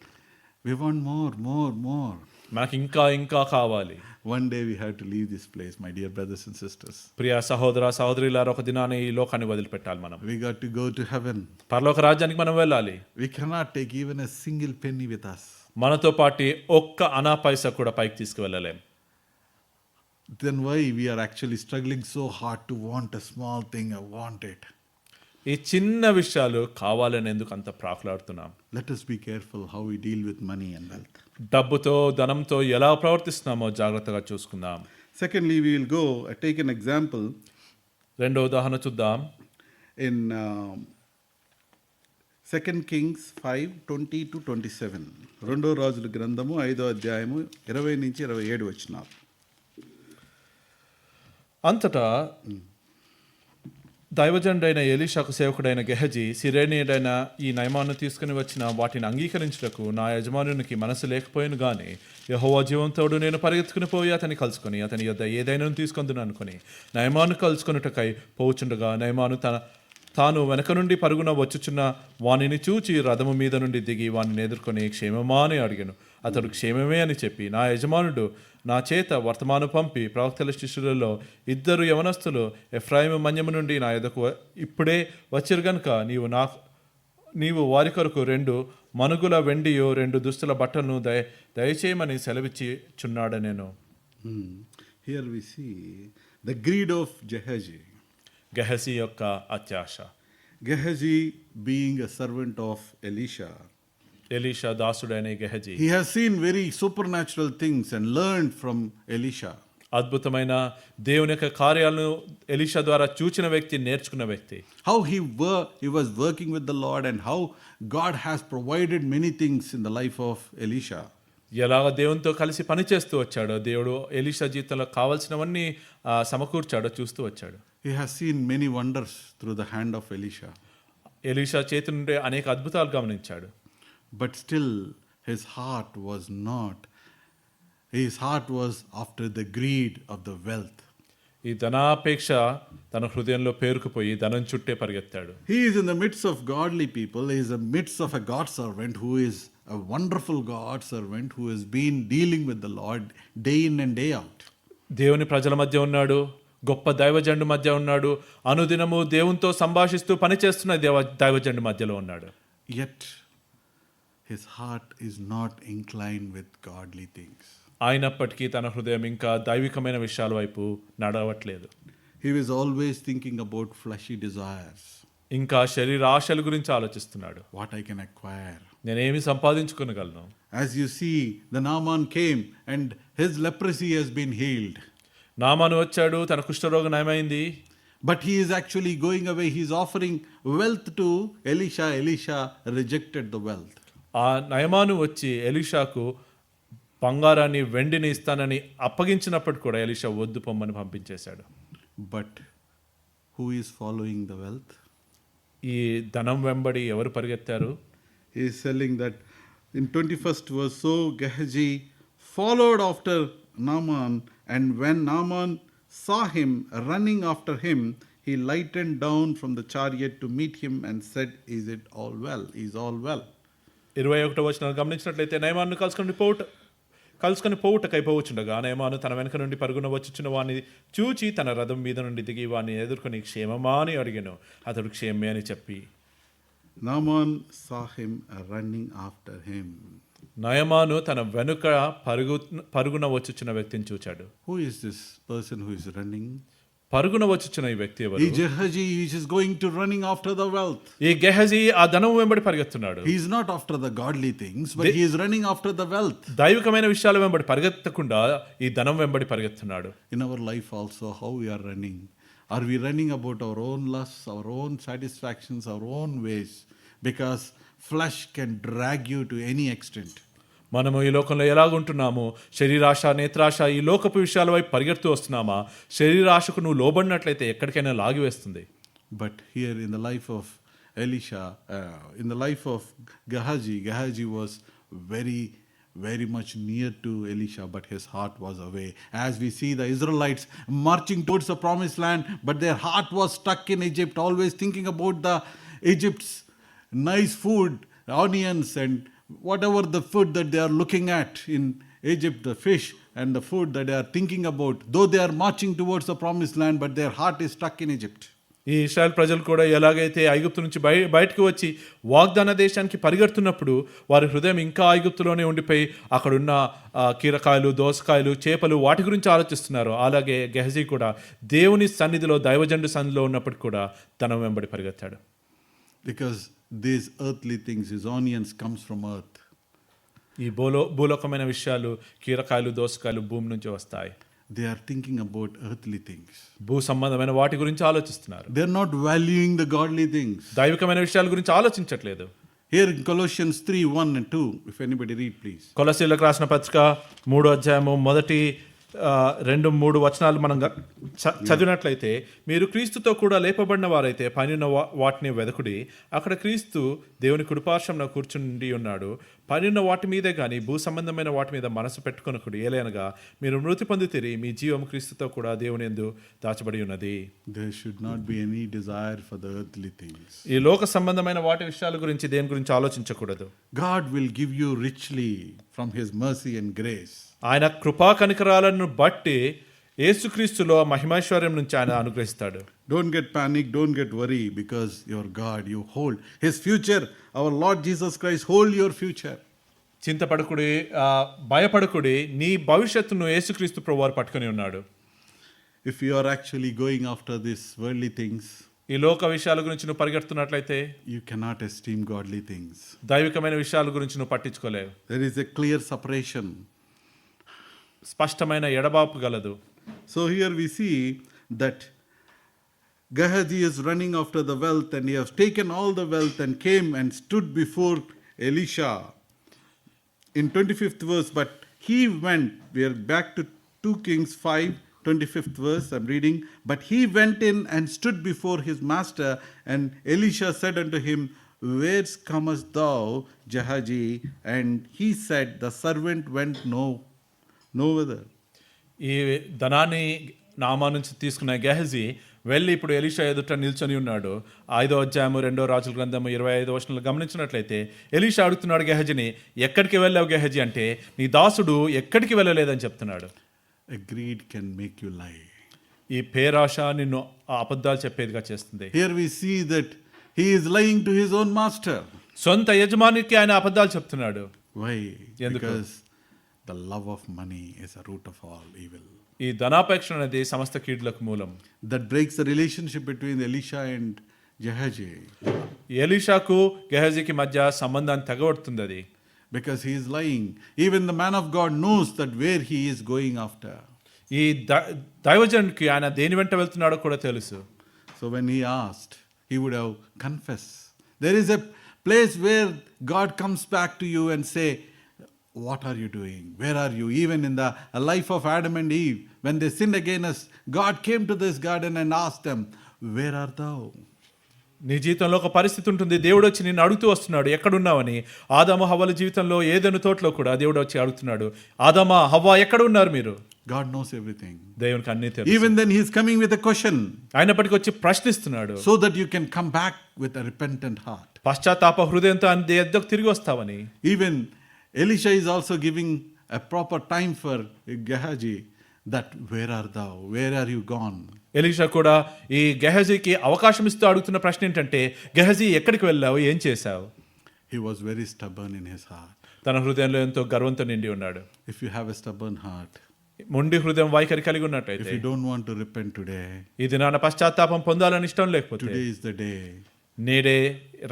We want more. మనకి ఇంకా ఇంకా కావాలి. One day we have to leave this place, my dear brothers and sisters. ప్రియ సహోదర సహోదరులారా, ఒక దినాన్ని ఈ లోకాన్ని వదిలిపెట్టాలి మనం. We got to go to heaven. పరలోక రాజ్యానికి మనం వెళ్ళాలి. We cannot take even a single penny with us. మనతో పాటు ఒక్క అనా పైసా కూడా పైకి తీసుకువెళ్ళలేం. Then why we are actually struggling so hard to want a small thing? I want it. ఈ చిన్న విషయాలు కావాలని ఎందుకు అంత ప్రాకులాడుతున్నాం? Let us be careful how we deal with money and wealth. డబ్బుతో ధనంతో ఎలా ప్రవర్తిస్తున్నామో జాగ్రత్తగా చూసుకుందాం. Secondly, we will go take an example రెండో ఉదాహరణ చూద్దాం. in 2 Kings 5:20-27. రెండో రాజుల గ్రంథము 5వ అధ్యాయము 20 నుంచి 27 వచనాలు. అంతటా దైవజనుడైన ఎలీషాకు సేవకుడైన గెహజీ సిరేనీయుడైన ఈ నయమాను తీసుకుని వచ్చిన వాటిని అంగీకరించుటకు నా యజమానునికి మనసు లేకపోయిను గాని యెహోవా జీవంతోడు నేను పరిగెత్తుకుని పోయి అతన్ని కలుసుకొని అతని యొద్ద ఏదైనా తీసుకొందును అనుకుని నయమాను కలుసుకొనుటకై పోవుచుండగా నయమాను తాను వెనక నుండి పరుగున వచ్చుచున్న వానిని చూచి రథము మీద నుండి దిగి వానిని ఎదుర్కొని క్షేమమా అని అడిగాను. అతడు క్షేమమే అని చెప్పి నా యజమానుడు నా చేత వర్తమానం పంపి ప్రవక్తల శిష్యులలో 2 యవనస్తులు ఎఫ్రాయిము మన్యము నుండి నా యొద్దకు ఇప్పుడే వచ్చిరు గనుక నీవు వారి కొరకు 2 మనుగుల వెండియో 2 దుస్తుల బట్టలను దయచేయమని సెలవిచ్చి చున్నాడనేను. Here we see the greed of Gehazi. Gehazi యొక్క అత్యాశ. Gehazi being a servant of Elisha. Elisha దాసుడైన Gehazi. He has seen very supernatural things and learned from Elisha. అద్భుతమైన దేవుని యొక్క కార్యాలను ఎలీషా ద్వారా చూచిన వ్యక్తి, నేర్చుకున్న వ్యక్తి. How he was working with the Lord and how God has provided many things in the life of Elisha. ఎలాగ దేవునితో కలిసి పనిచేస్తూ వచ్చాడో, దేవుడు ఎలీషా జీవితంలో కావాల్సినవన్నీ సమకూర్చాడో చూస్తూ వచ్చాడు. He has seen many wonders through the hand of Elisha. Elisha చేతి నుండి అనేక అద్భుతాలు గమనించాడు. But still his heart was after the greed of the wealth. ఈ ధనాపేక్ష తన హృదయంలో పేరుకుపోయి ధనం చుట్టే పరిగెత్తాడు. He is in the midst of godly people. He is in the midst of a God servant who is a wonderful God servant who has been dealing with the Lord day in and day out. దేవుని ప్రజల మధ్య ఉన్నాడు, గొప్ప దైవజనుడి మధ్య ఉన్నాడు, అనుదినము దేవునితో సంభాషిస్తూ పనిచేస్తున్న దైవజనుడి మధ్యలో ఉన్నాడు. Yet his heart is not inclined with godly things. అయినప్పటికీ తన హృదయం ఇంకా దైవికమైన విషయాల వైపు నడవట్లేదు. He was always thinking about fleshy desires. ఇంకా శరీర ఆశల గురించి ఆలోచిస్తున్నాడు. What I can acquire. నేనేమి సంపాదించుకోగలను. As you see, the Naaman came and his leprosy has been healed. నామాను వచ్చాడు, తన కుష్ఠరోగం నయమైంది. But he is actually going away. He is offering wealth to Elisha. Elisha rejected the wealth. ఆ నయమాను వచ్చి ఎలీషాకు బంగారాన్ని వెండిని ఇస్తానని అప్పగించినప్పుడు కూడా ఎలీషా వద్దు పొమ్మని పంపించేశాడు. But who is following the wealth? ఈ ధనం వెంబడి ఎవరు పరిగెత్తారు? He is telling that in 21st verse, so Gehazi followed after Naaman, and when Naaman saw him running after him, he lightened down from the chariot to meet him and said, is it all well? Is all well? 21వ వచనాన్ని గమనించినట్లయితే నయమాను కలుసుకొని పోవుటకైపోవచ్చుండగా నయమాను తన వెనక నుండి పరుగున వచ్చుచున్న వాడిని చూచి తన రథం మీద నుండి దిగి వాడిని ఎదుర్కొని క్షేమమా అని అడిగాను. అతడు క్షేమే అని చెప్పి Naaman saw him running after him. నయమాను తన వెనుక పరుగున వచ్చుచున్న వ్యక్తిని చూచాడు. Who is this person who is running? పరుగున వచ్చుచున్న ఈ వ్యక్తి ఎవరు? He Gehazi is going to running after the wealth. ఈ గెహజీ ఆ ధనం వెంబడి పరిగెత్తున్నాడు. He is not after the godly things, but he is running after the wealth. దైవికమైన విషయాల వెంబడి పరిగెత్తకుండా ఈ ధనం వెంబడి పరిగెత్తున్నాడు. In our life also, how we are running? Are we running about our own lusts, our own satisfactions, our own ways? Because flesh can drag you to any extent. మనము ఈ లోకంలో ఎలాగుంటున్నాము? శరీరాశ, నేత్రాశ, ఈ లోకపు విషయాల వైపు పరిగెడుతూ వస్తున్నామా? శరీరాశకు నువ్వు లోబడినట్లయితే ఎక్కడికైనా లాగివేస్తుంది. But here in the life of Elisha, in the life of Gehazi was very much near to Elisha, but his heart was away. As we see the Israelites marching towards the promised land, but their heart was stuck in Egypt, always thinking about the Egypt's nice food, onions and whatever the food that they are looking at in Egypt, the fish and the food that they are thinking about, though they are marching towards the promised land, but their heart is stuck in Egypt. ఈ ఇశ్రాయేల్ ప్రజలు కూడా ఎలాగైతే ఐగుప్తు నుంచి బయటకు వచ్చి వాగ్దాన దేశానికి పరిగెడుతున్నప్పుడు వారి హృదయం ఇంకా ఐగుప్తులోనే ఉండిపోయి అక్కడున్న కీరకాయలు, దోసకాయలు, చేపలు వాటి గురించి ఆలోచిస్తున్నారు. అలాగే గెహజీ కూడా దేవుని సన్నిధిలో, దైవజనుడి సన్నిధిలో ఉన్నప్పుడు కూడా ధనం వెంబడి పరిగెత్తాడు. Because these earthly things, his onions comes from earth. ఈ భూలోకమైన విషయాలు, కీరకాయలు, దోసకాయలు భూమి నుంచి వస్తాయి. They are thinking about earthly things. భూ సంబంధమైన వాటి గురించి ఆలోచిస్తున్నారు. They are not valuing the godly things. దైవికమైన విషయాల గురించి ఆలోచించట్లేదు. Here in Colossians 3:1 and 2, if anybody read please. కొలస్సీయులకు రాసిన పత్రిక 3వ అధ్యాయము మొదటి 2-3 వచనాలు మనం చదివినట్లయితే, మీరు క్రీస్తుతో కూడా లేపబడిన వారైతే పైనున్న వాటిని వెదకుడి, అక్కడ క్రీస్తు దేవుని కుడిపార్శ్వమున కూర్చుండి ఉన్నాడు. పైనున్న వాటి మీదే గాని భూ సంబంధమైన వాటి మీద మనసు పెట్టుకొనకుడి. ఏలైనగా మీరు మృతి పొందితిరి, మీ జీవము క్రీస్తుతో కూడా దేవుని యందు దాచబడి ఉన్నది. There should not be any desire for the earthly things. ఈ లోక సంబంధమైన వాటి విషయాల గురించి దేని గురించి ఆలోచించకూడదు. God will give you richly from his mercy and grace. ఆయన కృపా కనికరాలను బట్టి యేసుక్రీస్తులో మహిమైశ్వర్యం నుంచి ఆయన అనుగ్రహిస్తాడు. Don't get panic, don't get worry, because your God, you hold his future. Our Lord Jesus Christ hold your future. చింతపడకుడి, భయపడకుడి, నీ భవిష్యత్తును యేసుక్రీస్తు ప్రభువారు పట్టుకొని ఉన్నాడు. If you are actually going after these worldly things, ఈ లోక విషయాల గురించి నువ్వు పరిగెడుతున్నట్లయితే you cannot esteem godly things. దైవికమైన విషయాల గురించి నువ్వు పట్టించుకోలేవు. There is a clear separation. స్పష్టమైన ఎడబాపు గలదు. So here we see that Gehazi is running after the wealth, and he has taken all the wealth and came and stood before Elisha. In 25th verse, but he went, we are back to 2 Kings 5, 25th verse, I'm reading. But he went in and stood before his master, and Elisha said unto him, whence comest thou, Gehazi? And he said, the servant went no whither. ఈ ధనాన్ని నామా నుంచి తీసుకున్న గెహజీ వెళ్ళి ఇప్పుడు Elisha ఎదుట నిల్చొని ఉన్నాడు. 5వ అధ్యాయము 2వ రాజుల గ్రంథము 25వ వచనంలో గమనించినట్లయితే ఎలీషా అడుగుతున్నాడు గెహజీని, ఎక్కడికి వెళ్ళావు గెహజీ అంటే, నీ దాసుడు ఎక్కడికి వెళ్ళలేదని చెప్తున్నాడు. Greed can make you lie. ఈ పేరాశ నిన్ను అబద్ధాలు చెప్పేదిగా చేస్తుంది. Here we see that he is lying to his own master. సొంత యజమానికి ఆయన అబద్ధాలు చెప్తున్నాడు. Why? ఎందుకు? Because the love of money is a root of all evil. ఈ ధనాపేక్ష అనేది సమస్త కీడులకు మూలం. That breaks the relationship between Elisha and Gehazi. ఎలీషాకు గెహజీకి మధ్య సంబంధాన్ని తెగబడుతుంది అది. Because he is lying. Even the man of God knows that where he is going after. ఈ దైవజనుడికి ఆయన దేని వెంట వెళ్తున్నాడో కూడా తెలుసు. So when he asked, he would have confessed. There is a place where God comes back to you and say, what are you doing? Where are you? Even in the life of Adam and Eve, when they sinned against us, God came to this garden and asked them, where art thou? నీ జీవితంలో ఒక పరిస్థితి ఉంటుంది. దేవుడు వచ్చి నిన్ను అడుగుతూ వస్తున్నాడు, ఎక్కడున్నావని. ఆదాము హవ్వల జీవితంలో ఏదెను తోటలో కూడా దేవుడు వచ్చి అడుగుతున్నాడు, ఆదామా హవ్వ ఎక్కడ ఉన్నారు మీరు? God knows everything. దేవునికి అన్నీ తెలుసు. Even then he is coming with a question, అయినప్పటికీ వచ్చి ప్రశ్నిస్తున్నాడు, so that you can come back with a repentant heart. పశ్చాత్తాప హృదయంతో ఆయన ఎద్దకు తిరిగి వస్తావని. Even Elisha is also giving a proper time for Gehazi, that where art thou? Where are you gone? Elisha కూడా ఈ గెహజీకి అవకాశం ఇస్తూ అడుగుతున్న ప్రశ్న ఏంటంటే, గెహజీ ఎక్కడికి వెళ్ళావు, ఏం చేశావు? He was very stubborn in his heart. తన హృదయంలో ఎంతో గర్వంతో నిండి ఉన్నాడు. If you have a stubborn heart, మొండి హృదయం వైఖరి కలిగి ఉన్నట్టయితే, if you don't want to repent today, ఈ దినాన పశ్చాత్తాపం పొందాలని ఇష్టం లేకపోతే, today is the day. నేడే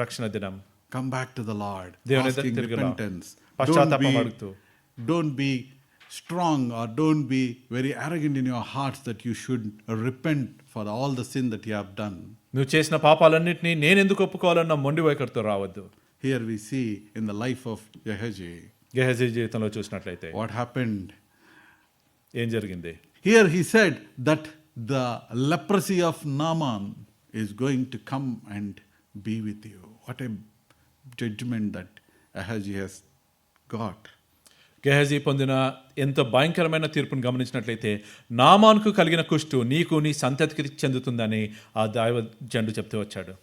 రక్షణ దినం. Come back to the Lord, దేవుని asking దగ్గరికి రా. repentance. పశ్చాత్తాపం అడుగుతూ. Don't be strong or don't be very arrogant in your hearts that you should repent for all the sin that you have done. నువ్వు చేసిన పాపాలన్నింటినీ నేనెందుకు ఒప్పుకోవాలన్న మొండి వైఖరితో రావద్దు. Here we see in the life of Gehazi, Gehazi జీవితంలో చూసినట్లయితే what happened. ఏం జరిగింది? Here he said that the leprosy of Naaman is going to come and be with you. What a judgment that Gehazi has got. Gehazi పొందిన ఎంతో భయంకరమైన తీర్పును గమనించినట్లయితే, నామానుకు కలిగిన కుష్టు నీకు నీ సంతతికి చెందుతుందని ఆ దైవజనుడు చెప్తూ వచ్చాడు.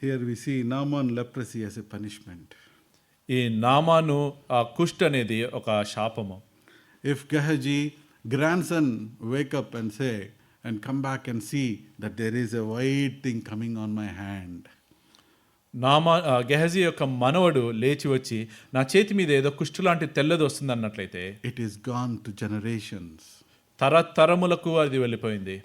Here we see Naaman leprosy as a punishment. ఈ నామాను ఆ కుష్టు అనేది ఒక శాపము. If Gehazi grandson wake up and say and come back and see that there is a white thing coming on my hand, Gehazi యొక్క మనవడు లేచి వచ్చి నా చేతి మీద ఏదో కుష్టు లాంటి తెల్లది వస్తుంది అన్నట్లయితే, it is gone to generations. తరతరములకు అది వెళ్ళిపోయింది.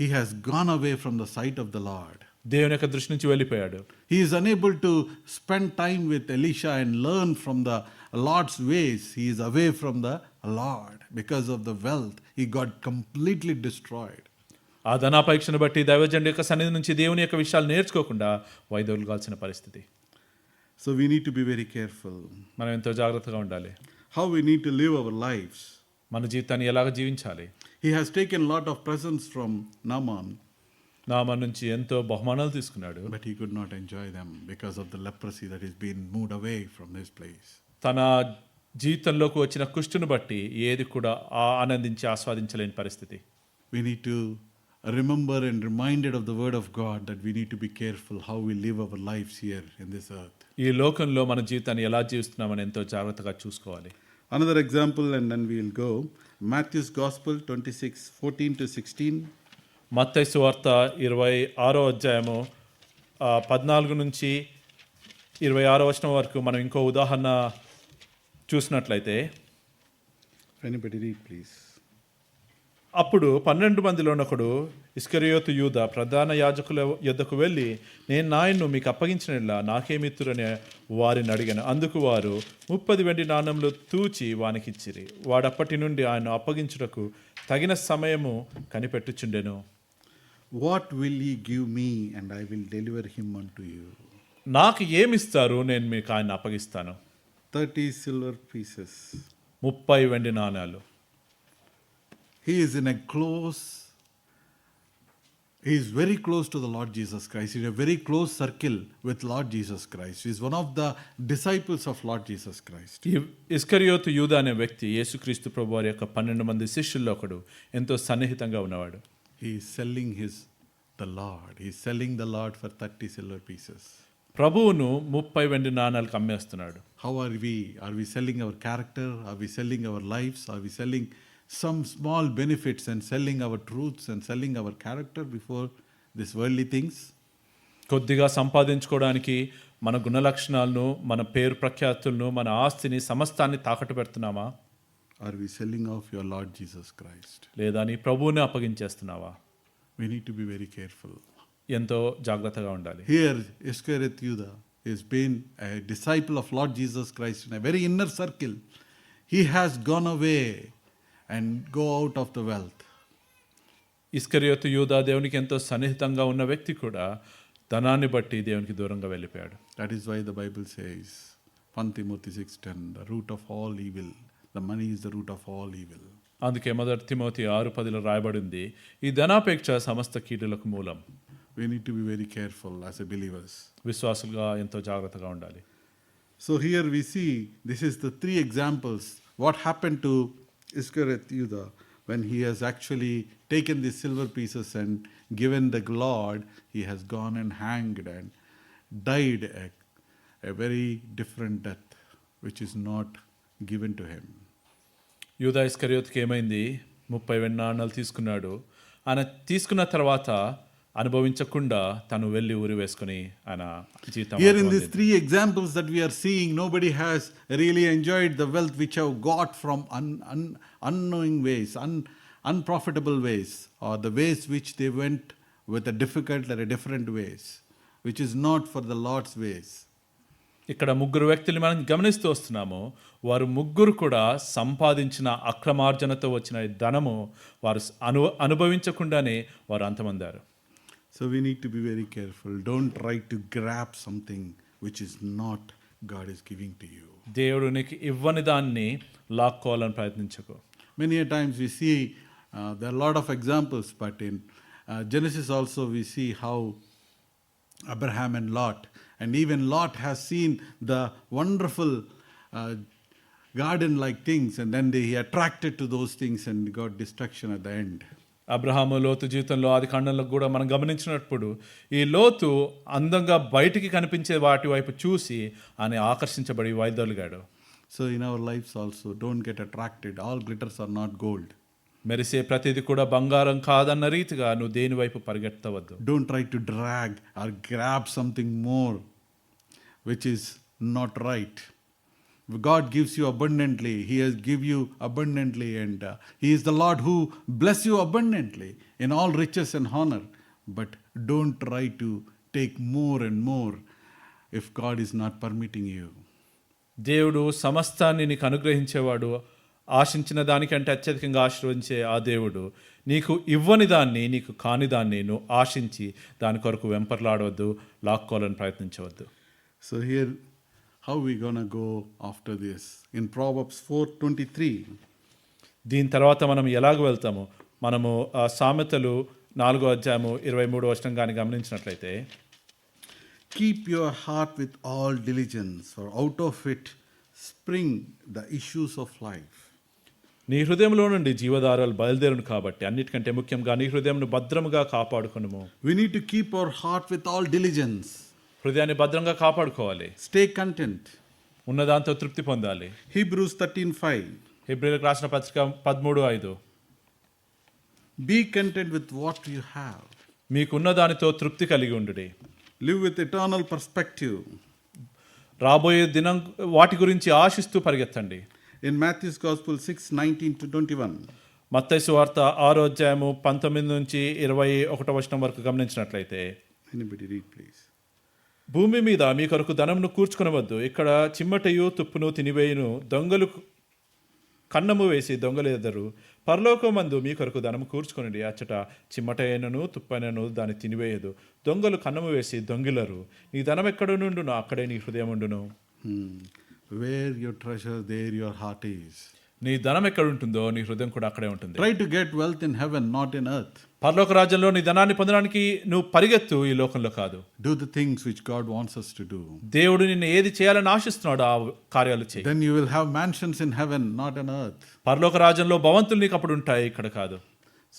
He has gone away from the sight of the Lord. దేవుని యొక్క దృష్టి నుంచి వెళ్ళిపోయాడు. He is unable to spend time with Elisha and learn from the Lord's ways. He is away from the Lord because of the wealth. He got completely destroyed. ఆ ధనాపేక్షను బట్టి దైవజనుడి యొక్క సన్నిధి నుంచి దేవుని యొక్క విషయాలు నేర్చుకోకుండా వైదొలగాల్సిన పరిస్థితి. So we need to be very careful. మనం ఎంతో జాగ్రత్తగా ఉండాలి. How we need to live our lives. మన జీవితాన్ని ఎలాగ జీవించాలి. He has taken a lot of presents from Naaman. నామాన్ నుంచి ఎంతో బహుమానాలు తీసుకున్నాడు. But he could not enjoy them because of the leprosy that is being moved away from his place. తన జీవితంలోకి వచ్చిన కుష్టును బట్టి ఏది కూడా ఆనందించి ఆస్వాదించలేని పరిస్థితి. We need to remember and reminded of the word of God that we need to be careful how we live our lives here in this earth. ఈ లోకంలో మన జీవితాన్ని ఎలా జీవిస్తున్నామని ఎంతో జాగ్రత్తగా చూసుకోవాలి. Another example and then we will go. Matthew's Gospel 26:14-16. మత్తయి సువార్త 26వ అధ్యాయము 14 నుంచి 26వ వచనం వరకు మనం ఇంకో ఉదాహరణ చూసినట్లయితే, Anybody read please. అప్పుడు 12 మందిలో ఒకడు ఇస్కరియోతు యూదా ప్రధాన యాజకుల యొద్దకు వెళ్ళి, నేను నాయన్ను మీకు అప్పగించినట్లా నాకేమిత్తురని వారిని అడిగాను. అందుకు వారు 30 వెండి నాణెములు తూచి వానికిచ్చిరి. వాడప్పటి నుండి ఆయన అప్పగించుటకు తగిన సమయము కనిపెట్టుచుండెను. What will ye give me and I will deliver him unto you? నాకు ఏమిస్తారు, నేను మీకు ఆయన అప్పగిస్తాను. 30 silver pieces. 30 వెండి నాణాలు. He is very close to the Lord Jesus Christ. He is in a very close circle with Lord Jesus Christ. He is one of the disciples of Lord Jesus Christ. ఈ ఇస్కరియోతు యూదా అనే వ్యక్తి యేసుక్రీస్తు ప్రభువారి యొక్క 12 మంది శిష్యుల్లో ఒకడు, ఎంతో సన్నిహితంగా ఉన్నవాడు. He is selling the Lord. He is selling the Lord for 30 silver pieces. ప్రభువును 30 వెండి నాణాలకు అమ్మేస్తున్నాడు. How are we? Are we selling our character? Are we selling our lives? Are we selling some small benefits and selling our truths and selling our character before these worldly things? కొద్దిగా సంపాదించుకోవడానికి మన గుణలక్షణాలను, మన పేరు ప్రఖ్యాతులను, మన ఆస్తిని, సమస్తాన్ని తాకట్టు పెడుతున్నామా? Are we selling off your Lord Jesus Christ? లేదా నీ ప్రభువుని అప్పగించేస్తున్నావా? We need to be very careful. ఎంతో జాగ్రత్తగా ఉండాలి. Here, Iscariot Judah has been a disciple of Lord Jesus Christ in a very inner circle. He has gone away and go out of the wealth. ఇస్కరియోతు యూదా దేవునికి ఎంతో సన్నిహితంగా ఉన్న వ్యక్తి కూడా ధనాన్ని బట్టి దేవునికి దూరంగా వెళ్ళిపోయాడు. That is why the Bible says, 1 Timothy 6:10, the root of all evil. The money is the root of all evil. అందుకే మొదటి తిమోతి 6:10 రాయబడింది, ఈ ధనాపేక్ష సమస్త కీడులకు మూలం. We need to be very careful as a believers. విశ్వాసులుగా ఎంతో జాగ్రత్తగా ఉండాలి. So here we see, this is the three examples. What happened to Iscariot Judah when he has actually taken these silver pieces and given the Lord, he has gone and hanged and died a very different death, which is not given to him. యూదా ఇస్కరియోతుకి ఏమైంది? 30 వెండి నాణాలు తీసుకున్నాడు. ఆయన తీసుకున్న తర్వాత అనుభవించకుండా తను వెళ్ళి ఊరి వేసుకుని ఆయన జీవితం. Here in these three examples that we are seeing, nobody has really enjoyed the wealth which have got from unknowing ways, unprofitable ways, or the ways which they went with a difficult or a different ways, which is not for the Lord's ways. ఇక్కడ ముగ్గురు వ్యక్తులు మనం గమనిస్తూ వస్తున్నాము. వారు ముగ్గురు కూడా సంపాదించిన అక్రమార్జనతో వచ్చిన ధనము వారు అనుభవించకుండానే వారు అంతమందారు. So we need to be very careful. Don't try to grab something which is not God is giving to you. దేవుడు నీకు ఇవ్వని దాన్ని లాక్కోవాలని ప్రయత్నించకు. Many a times we see there are a lot of examples, but in Genesis also we see how Abraham and Lot, and even Lot has seen the wonderful garden-like things, and then he attracted to those things and got destruction at the end. Abraham లోతు జీవితంలో ఆది కాండంలో కూడా మనం గమనించినప్పుడు ఈ లోతు అందంగా బయటికి కనిపించే వాటి వైపు చూసి ఆయన ఆకర్షించబడి వైదొలిగాడు. So in our lives also, don't get attracted. All glitters are not gold. మెరిసే ప్రతిది కూడా బంగారం కాదన్న రీతిగా నువ్వు దేని వైపు పరిగెత్తవద్దు. Don't try to drag or grab something more which is not right. God gives you abundantly. He has give you abundantly, and He is the Lord who bless you abundantly in all riches and honor. But don't try to take more and more if God is not permitting you. దేవుడు సమస్తాన్ని నీకు అనుగ్రహించేవాడు. ఆశించిన దానికంటే అత్యధికంగా ఆశీర్వదించే ఆ దేవుడు నీకు ఇవ్వని దాన్ని, నీకు కాని దాన్ని నువ్వు ఆశించి దాని కొరకు వెంపర్లాడవద్దు, లాక్కోవాలని ప్రయత్నించవద్దు. So here, how we gonna go after this? In Proverbs 4:23. దీని తర్వాత మనం ఎలాగ వెళ్తాము? మనము సామెతలు 4:23 కానీ గమనించినట్లయితే, Keep your heart with all diligence, for out of it spring the issues of life. నీ హృదయంలో నుండి జీవధారాలు బయలుదేరును కాబట్టి అన్నిటికంటే ముఖ్యంగా నీ హృదయంను భద్రముగా కాపాడుకొనుము. We need to keep our heart with all diligence. హృదయాన్ని భద్రంగా కాపాడుకోవాలి. Stay content. ఉన్నదాంతో తృప్తి పొందాలి. Hebrews 13:5. హెబ్రీయులకు రాసిన పత్రిక 13:5. Be content with what you have. మీకున్న దానితో తృప్తి కలిగి ఉండుడి. Live with eternal perspective. రాబోయే దినం వాటి గురించి ఆశిస్తూ పరిగెత్తండి. In Matthew's Gospel 6:19-21. మత్తయి సువార్త 6:19-21 వరకు గమనించినట్లయితే, Anybody read, please? భూమి మీద మీ కొరకు ధనమును కూర్చుకొనవద్దు, ఇక్కడ చిమ్మటయు తుప్పును తినివేయును, దొంగలు కన్నము వేసి దొంగలేదరు. పరలోకమందు మీ కొరకు ధనము కూర్చుకొనిడి, అచ్చట చిమ్మటైనను తుప్పైనను దాన్ని తినివేయదు, దొంగలు కన్నము వేసి దొంగిలరు. నీ ధనం ఎక్కడ నుండునో అక్కడే నీ హృదయం ఉండును. Where your treasure, there your heart is. నీ ధనం ఎక్కడ ఉంటుందో నీ హృదయం కూడా అక్కడే ఉంటుంది. Try to get wealth in heaven, not in earth. పరలోక రాజ్యంలో నీ ధనాన్ని పొందడానికి నువ్వు పరిగెత్తు, ఈ లోకంలో కాదు. Do the things which God wants us to do. దేవుడు నిన్ను ఏది చేయాలని ఆశిస్తున్నాడు ఆ కార్యాలు చేయి. Then you will have mansions in heaven, not on earth. పరలోక రాజ్యంలో భవంతులు నీకు అప్పుడు ఉంటాయి, ఇక్కడ కాదు.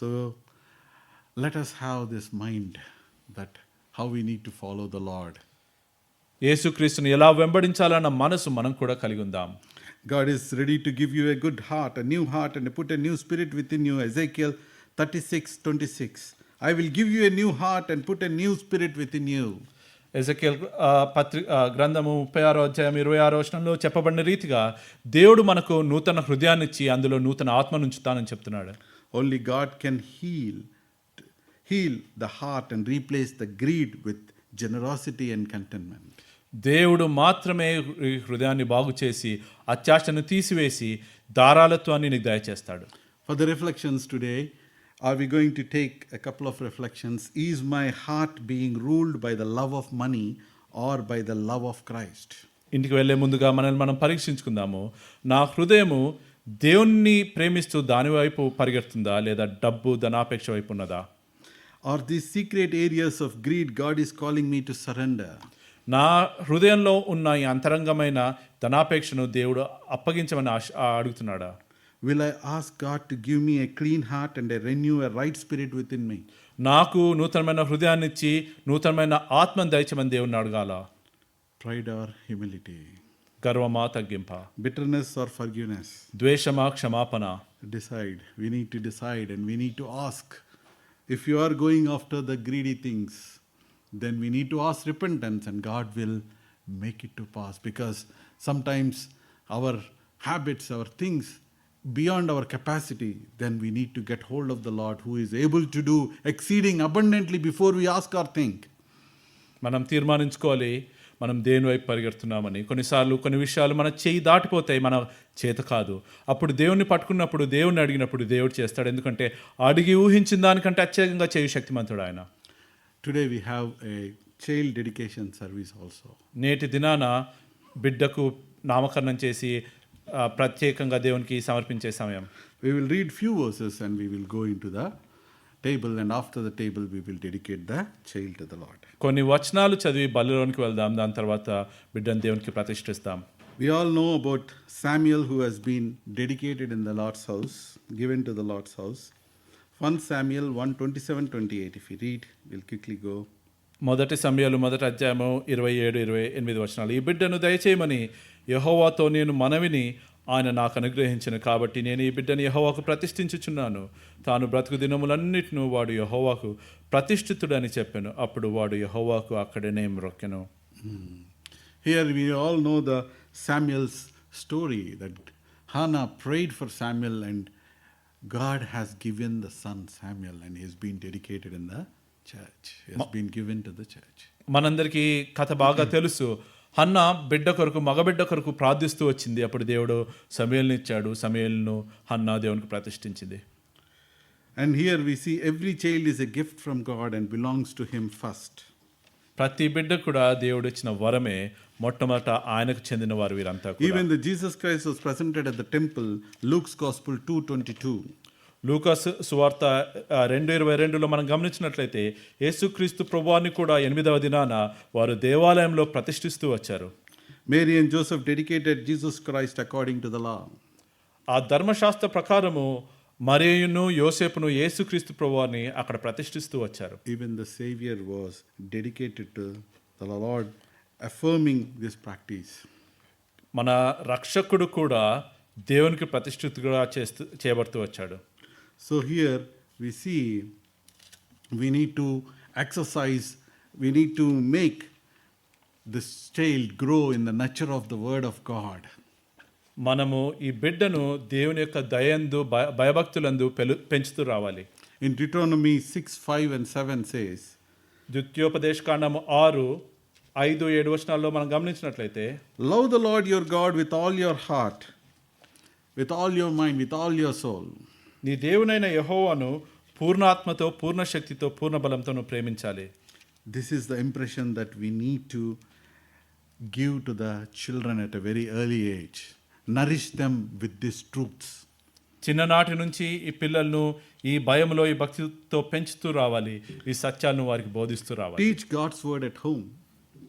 So let us have this mind that how we need to follow the Lord. యేసుక్రీస్తుని ఎలా వెంబడించాలన్న మనసు మనం కూడా కలిగి ఉందాం. God is ready to give you a good heart, a new heart, and to put a new spirit within you. Ezekiel 36:26. I will give you a new heart and put a new spirit within you. Ezekiel గ్రంథము 36:26 చెప్పబడిన రీతిగా దేవుడు మనకు నూతన హృదయాన్ని ఇచ్చి అందులో నూతన ఆత్మను ఉంచుతానని చెప్తున్నాడు. Only God can heal the heart and replace the greed with generosity and contentment. దేవుడు మాత్రమే ఈ హృదయాన్ని బాగు చేసి అత్యాశను తీసివేసి ధారాళత్వాన్ని నీకు దయచేస్తాడు. For the reflections today, are we going to take a couple of reflections? Is my heart being ruled by the love of money or by the love of Christ? ఇంటికి వెళ్ళే ముందుగా మనల్ని మనం పరీక్షించుకుందాము. నా హృదయము దేవుణ్ణి ప్రేమిస్తూ దాని వైపు పరిగెడుతుందా, లేదా డబ్బు ధనాపేక్ష వైపు ఉన్నదా? Or these secret areas of greed, God is calling me to surrender. నా హృదయంలో ఉన్న ఈ అంతరంగమైన ధనాపేక్షను దేవుడు అప్పగించమని అడుగుతున్నాడా? Will I ask God to give me a clean heart and renew a right spirit within me? నాకు నూతనమైన హృదయాన్ని ఇచ్చి నూతనమైన ఆత్మను దయచేయమని దేవుణ్ణి అడగాల. Pride or humility? గర్వమా తగ్గింప? Bitterness or forgiveness? ద్వేషమా క్షమాపణ? Decide. We need to decide and we need to ask. If you are going after the greedy things, then we need to ask repentance and God will make it to pass. Because sometimes our habits, our things beyond our capacity, then we need to get hold of the Lord who is able to do exceeding abundantly before we ask or think. మనం తీర్మానించుకోవాలి మనం దేని వైపు పరిగెడుతున్నామని. కొన్నిసార్లు కొన్ని విషయాలు మన చేయి దాటిపోతాయి, మన చేత కాదు. అప్పుడు దేవుణ్ణి పట్టుకున్నప్పుడు, దేవుణ్ణి అడిగినప్పుడు దేవుడు చేస్తాడు. ఎందుకంటే అడిగి ఊహించిన దానికంటే అత్యధికంగా చేయు శక్తిమంతుడు ఆయన. Today we have a child dedication service also. నేటి దినాన బిడ్డకు నామకరణం చేసి ప్రత్యేకంగా దేవునికి సమర్పించే సమయం. We will read few verses and we will go into the table, and after the table we will dedicate the child to the Lord. కొన్ని వచనాలు చదివి బలిలోనికి వెళ్దాం, దాని తర్వాత బిడ్డను దేవునికి ప్రతిష్ఠిస్తాం. We all know about Samuel who has been dedicated in the Lord's house, given to the Lord's house. 1 Samuel 1:27-28. If you read, we'll quickly go. మొదటి సమయాలు మొదటి అధ్యాయము 27-28 వచనాలు. ఈ బిడ్డను దయచేయమని యెహోవాతో నేను మనవిని ఆయన నాకు అనుగ్రహించను కాబట్టి నేను ఈ బిడ్డను యెహోవాకు ప్రతిష్ఠించుచున్నాను. తాను బ్రతుకు దినములన్నిటిను వాడు యెహోవాకు ప్రతిష్ఠితుడని చెప్పాను. అప్పుడు వాడు యెహోవాకు అక్కడనే మ్రొక్కెను. Here we all know the Samuel's story, that Hannah prayed for Samuel and God has given the son Samuel and he has been dedicated in the church. He has been given to the church. మనందరికీ కథ బాగా తెలుసు. హన్న బిడ్డ కొరకు, మగబిడ్డ కొరకు ప్రార్థిస్తూ వచ్చింది. అప్పుడు దేవుడు సమూయేలుని ఇచ్చాడు. సమూయేలును హన్న దేవునికి ప్రతిష్ఠించింది. And here we see every child is a gift from God and belongs to him first. ప్రతి బిడ్డ కూడా దేవుడు ఇచ్చిన వరమే, మొట్టమొదట ఆయనకు చెందిన వారు వీరంతా కూడా. Even the Jesus Christ was presented at the temple, Luke's Gospel 2:22. లూకాసు సువార్త 2:22లో మనం గమనించినట్లయితే యేసుక్రీస్తు ప్రభువాన్ని కూడా 8వ దినాన వారు దేవాలయంలో ప్రతిష్ఠిస్తూ వచ్చారు. Mary and Joseph dedicated Jesus Christ according to the law. ఆ ధర్మశాస్త్ర ప్రకారము మరియును యోసేపును యేసుక్రీస్తు ప్రభువాన్ని అక్కడ ప్రతిష్ఠిస్తూ వచ్చారు. Even the Savior was dedicated to the Lord, affirming this practice. మన రక్షకుడు కూడా దేవునికి ప్రతిష్ఠితుగా చేయబడుతూ వచ్చాడు. So here we see we need to exercise, we need to make this child grow in the nurture of the word of God. మనము ఈ బిడ్డను దేవుని యొక్క దయందు భయభక్తులందు పెంచుతూ రావాలి. In Deuteronomy 6:5 and 7 says, ద్వితీయోపదేశకాండము 6:5-7 వచనాల్లో మనం గమనించినట్లయితే, love the Lord your God with all your heart, with all your mind, with all your soul. నీ దేవునైన యెహోవాను పూర్ణాత్మతో, పూర్ణ శక్తితో, పూర్ణ బలంతో ప్రేమించాలి. This is the impression that we need to give to the children at a very early age. Nourish them with these truths. చిన్ననాటి నుంచి ఈ పిల్లలను ఈ భయంలో, ఈ భక్తితో పెంచుతూ రావాలి. ఈ సత్యాలను వారికి బోధిస్తూ రావాలి. Teach God's word at home.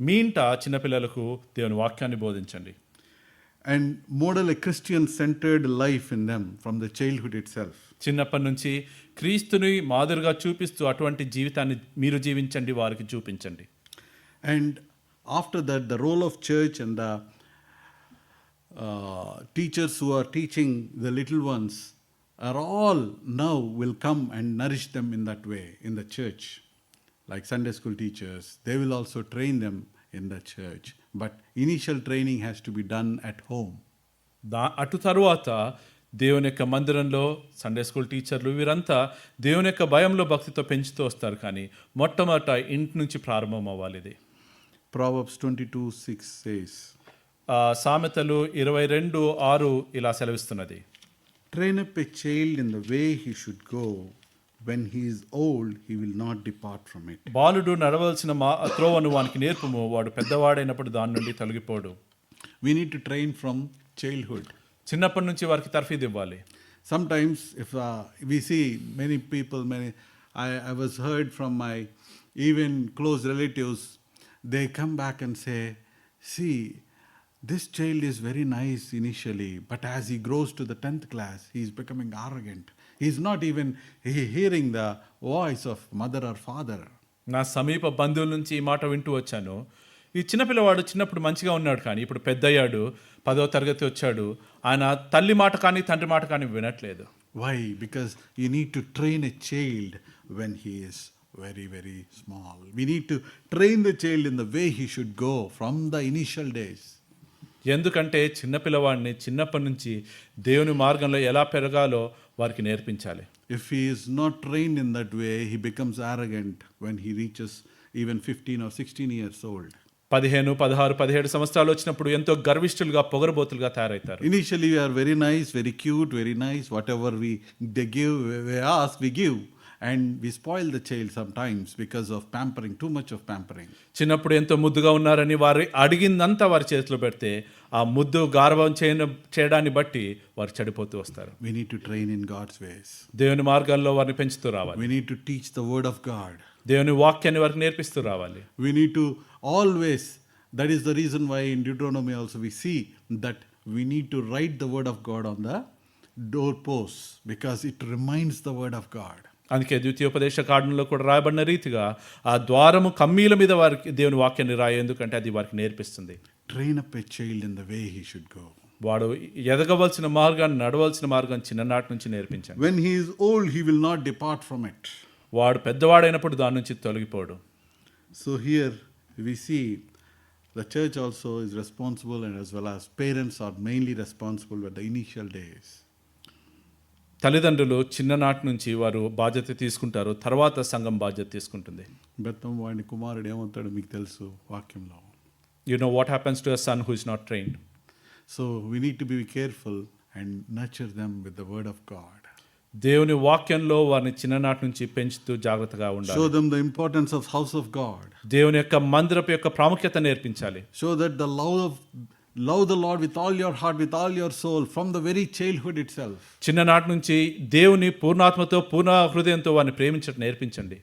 మీ ఇంట చిన్నపిల్లలకు దేవుని వాక్యాన్ని బోధించండి. And model a Christian-centered life in them from the childhood itself. చిన్నప్పటి నుంచి క్రీస్తుని మాదిరిగా చూపిస్తూ అటువంటి జీవితాన్ని మీరు జీవించండి, వారికి చూపించండి. And after that, the role of church and the teachers who are teaching the little ones are all now will come and nourish them in that way in the church. Like Sunday school teachers, they will also train them in the church. But initial training has to be done at home. అటు తరువాత దేవుని యొక్క మందిరంలో Sunday school టీచర్లు వీరంతా దేవుని యొక్క భయంలో, భక్తితో పెంచుతూ వస్తారు. కానీ మొట్టమొదట ఇంటి నుంచి ప్రారంభం అవ్వాలి ఇది. Proverbs 22:6 says, సామెతలు 22:6 ఇలా సెలవిస్తున్నది. train up a child in the way he should go. When he is old, he will not depart from it. బాలుడు నడవలసిన త్రోవను వానికి నేర్పుము, వాడు పెద్దవాడైనప్పుడు దాని నుండి తొలగిపోడు. We need to train from childhood. చిన్నప్పటి నుంచి వారికి తర్ఫీదు ఇవ్వాలి. Sometimes, if we see many people, I was heard from my even close relatives, they come back and say, see, this child is very nice initially, but as he grows to the 10th class, he is becoming arrogant. He is not even hearing the voice of mother or father. నా సమీప బంధువుల నుంచి ఈ మాట వింటూ వచ్చాను. ఈ చిన్నపిల్లవాడు చిన్నప్పుడు మంచిగా ఉన్నాడు, కానీ ఇప్పుడు పెద్దయ్యాడు, 10వ తరగతి వచ్చాడు, ఆయన తల్లి మాట కానీ తండ్రి మాట కానీ వినట్లేదు. Why? Because you need to train a child when he is very, very small. We need to train the child in the way he should go from the initial days. ఎందుకంటే చిన్నపిల్లవాడిని చిన్నప్పటి నుంచి దేవుని మార్గంలో ఎలా పెరగాలో వారికి నేర్పించాలి. If he is not trained in that way, he becomes arrogant when he reaches even 15 or 16 years old. 15, 16, 17 సంవత్సరాలు వచ్చినప్పుడు ఎంతో గర్విష్ఠులుగా పొగరబోతులుగా తయారవుతారు. Initially we are very nice, very cute, very nice. Whatever they give, we ask, we give. And we spoil the child sometimes because of pampering, too much of pampering. చిన్నప్పుడు ఎంతో ముద్దుగా ఉన్నారని వారు అడిగిందంతా వారి చేతిలో పెడితే ఆ ముద్దు గార్వం చేయడాన్ని బట్టి వారు చెడిపోతూ వస్తారు. We need to train in God's ways. దేవుని మార్గాల్లో వారిని పెంచుతూ రావాలి. We need to teach the word of God. దేవుని వాక్యాన్ని వారికి నేర్పిస్తూ రావాలి. We need to always, that is the reason why in Deuteronomy also we see that we need to write the word of God on the doorposts because it reminds the word of God. అందుకే ద్వితీయోపదేశ కాండంలో కూడా రాయబడిన రీతిగా ఆ ద్వారము కమ్మీల మీద వారికి దేవుని వాక్యాన్ని రాయి, ఎందుకంటే అది వారికి నేర్పిస్తుంది. Train up a child in the way he should go. వాడు ఎదగవలసిన మార్గాన్ని, నడవలసిన మార్గాన్ని చిన్ననాటి నుంచి నేర్పించండి. When he is old, he will not depart from it. వాడు పెద్దవాడైనప్పుడు దాని నుంచి తొలగిపోడు. So here we see the church also is responsible, and as well as parents are mainly responsible at the initial days. తల్లిదండ్రులు చిన్ననాటి నుంచి వారు బాధ్యత తీసుకుంటారు, తర్వాత సంఘం బాధ్యత తీసుకుంటుంది. బెత్తం వాడిని కుమారుడు ఏమవుతాడో మీకు తెలుసు వాక్యంలో. You know what happens to a son who is not trained. So we need to be careful and nurture them with the word of God. దేవుని వాక్యంలో వారిని చిన్ననాటి నుంచి పెంచుతూ జాగ్రత్తగా ఉండాలి. Show them the importance of house of God. దేవుని యొక్క మందిరపు యొక్క ప్రాముఖ్యత నేర్పించాలి. Show that the love the Lord with all your heart, with all your soul, from the very childhood itself. చిన్ననాటి నుంచి దేవుని పూర్ణాత్మతో పూర్ణ హృదయంతో వారిని ప్రేమించడం నేర్పించండి.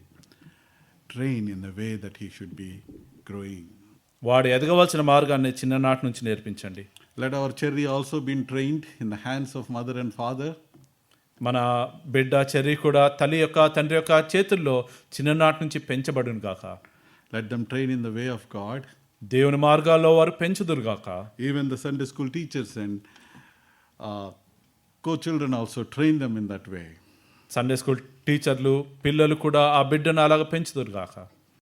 Train in the way that he should be growing. వాడు ఎదగవలసిన మార్గాన్ని చిన్ననాటి నుంచి నేర్పించండి. Let our cherry also be trained in the hands of mother and father. మన బిడ్డ చెర్రీ కూడా తల్లి యొక్క తండ్రి యొక్క చేతుల్లో చిన్ననాటి నుంచి పెంచబడును గాక. Let them train in the way of God. దేవుని మార్గాల్లో వారు పెంచుదురు గాక. Even the Sunday school teachers and co-children also train them in that way. Sunday school టీచర్లు పిల్లలు కూడా ఆ బిడ్డను అలాగ పెంచుదురు గాక.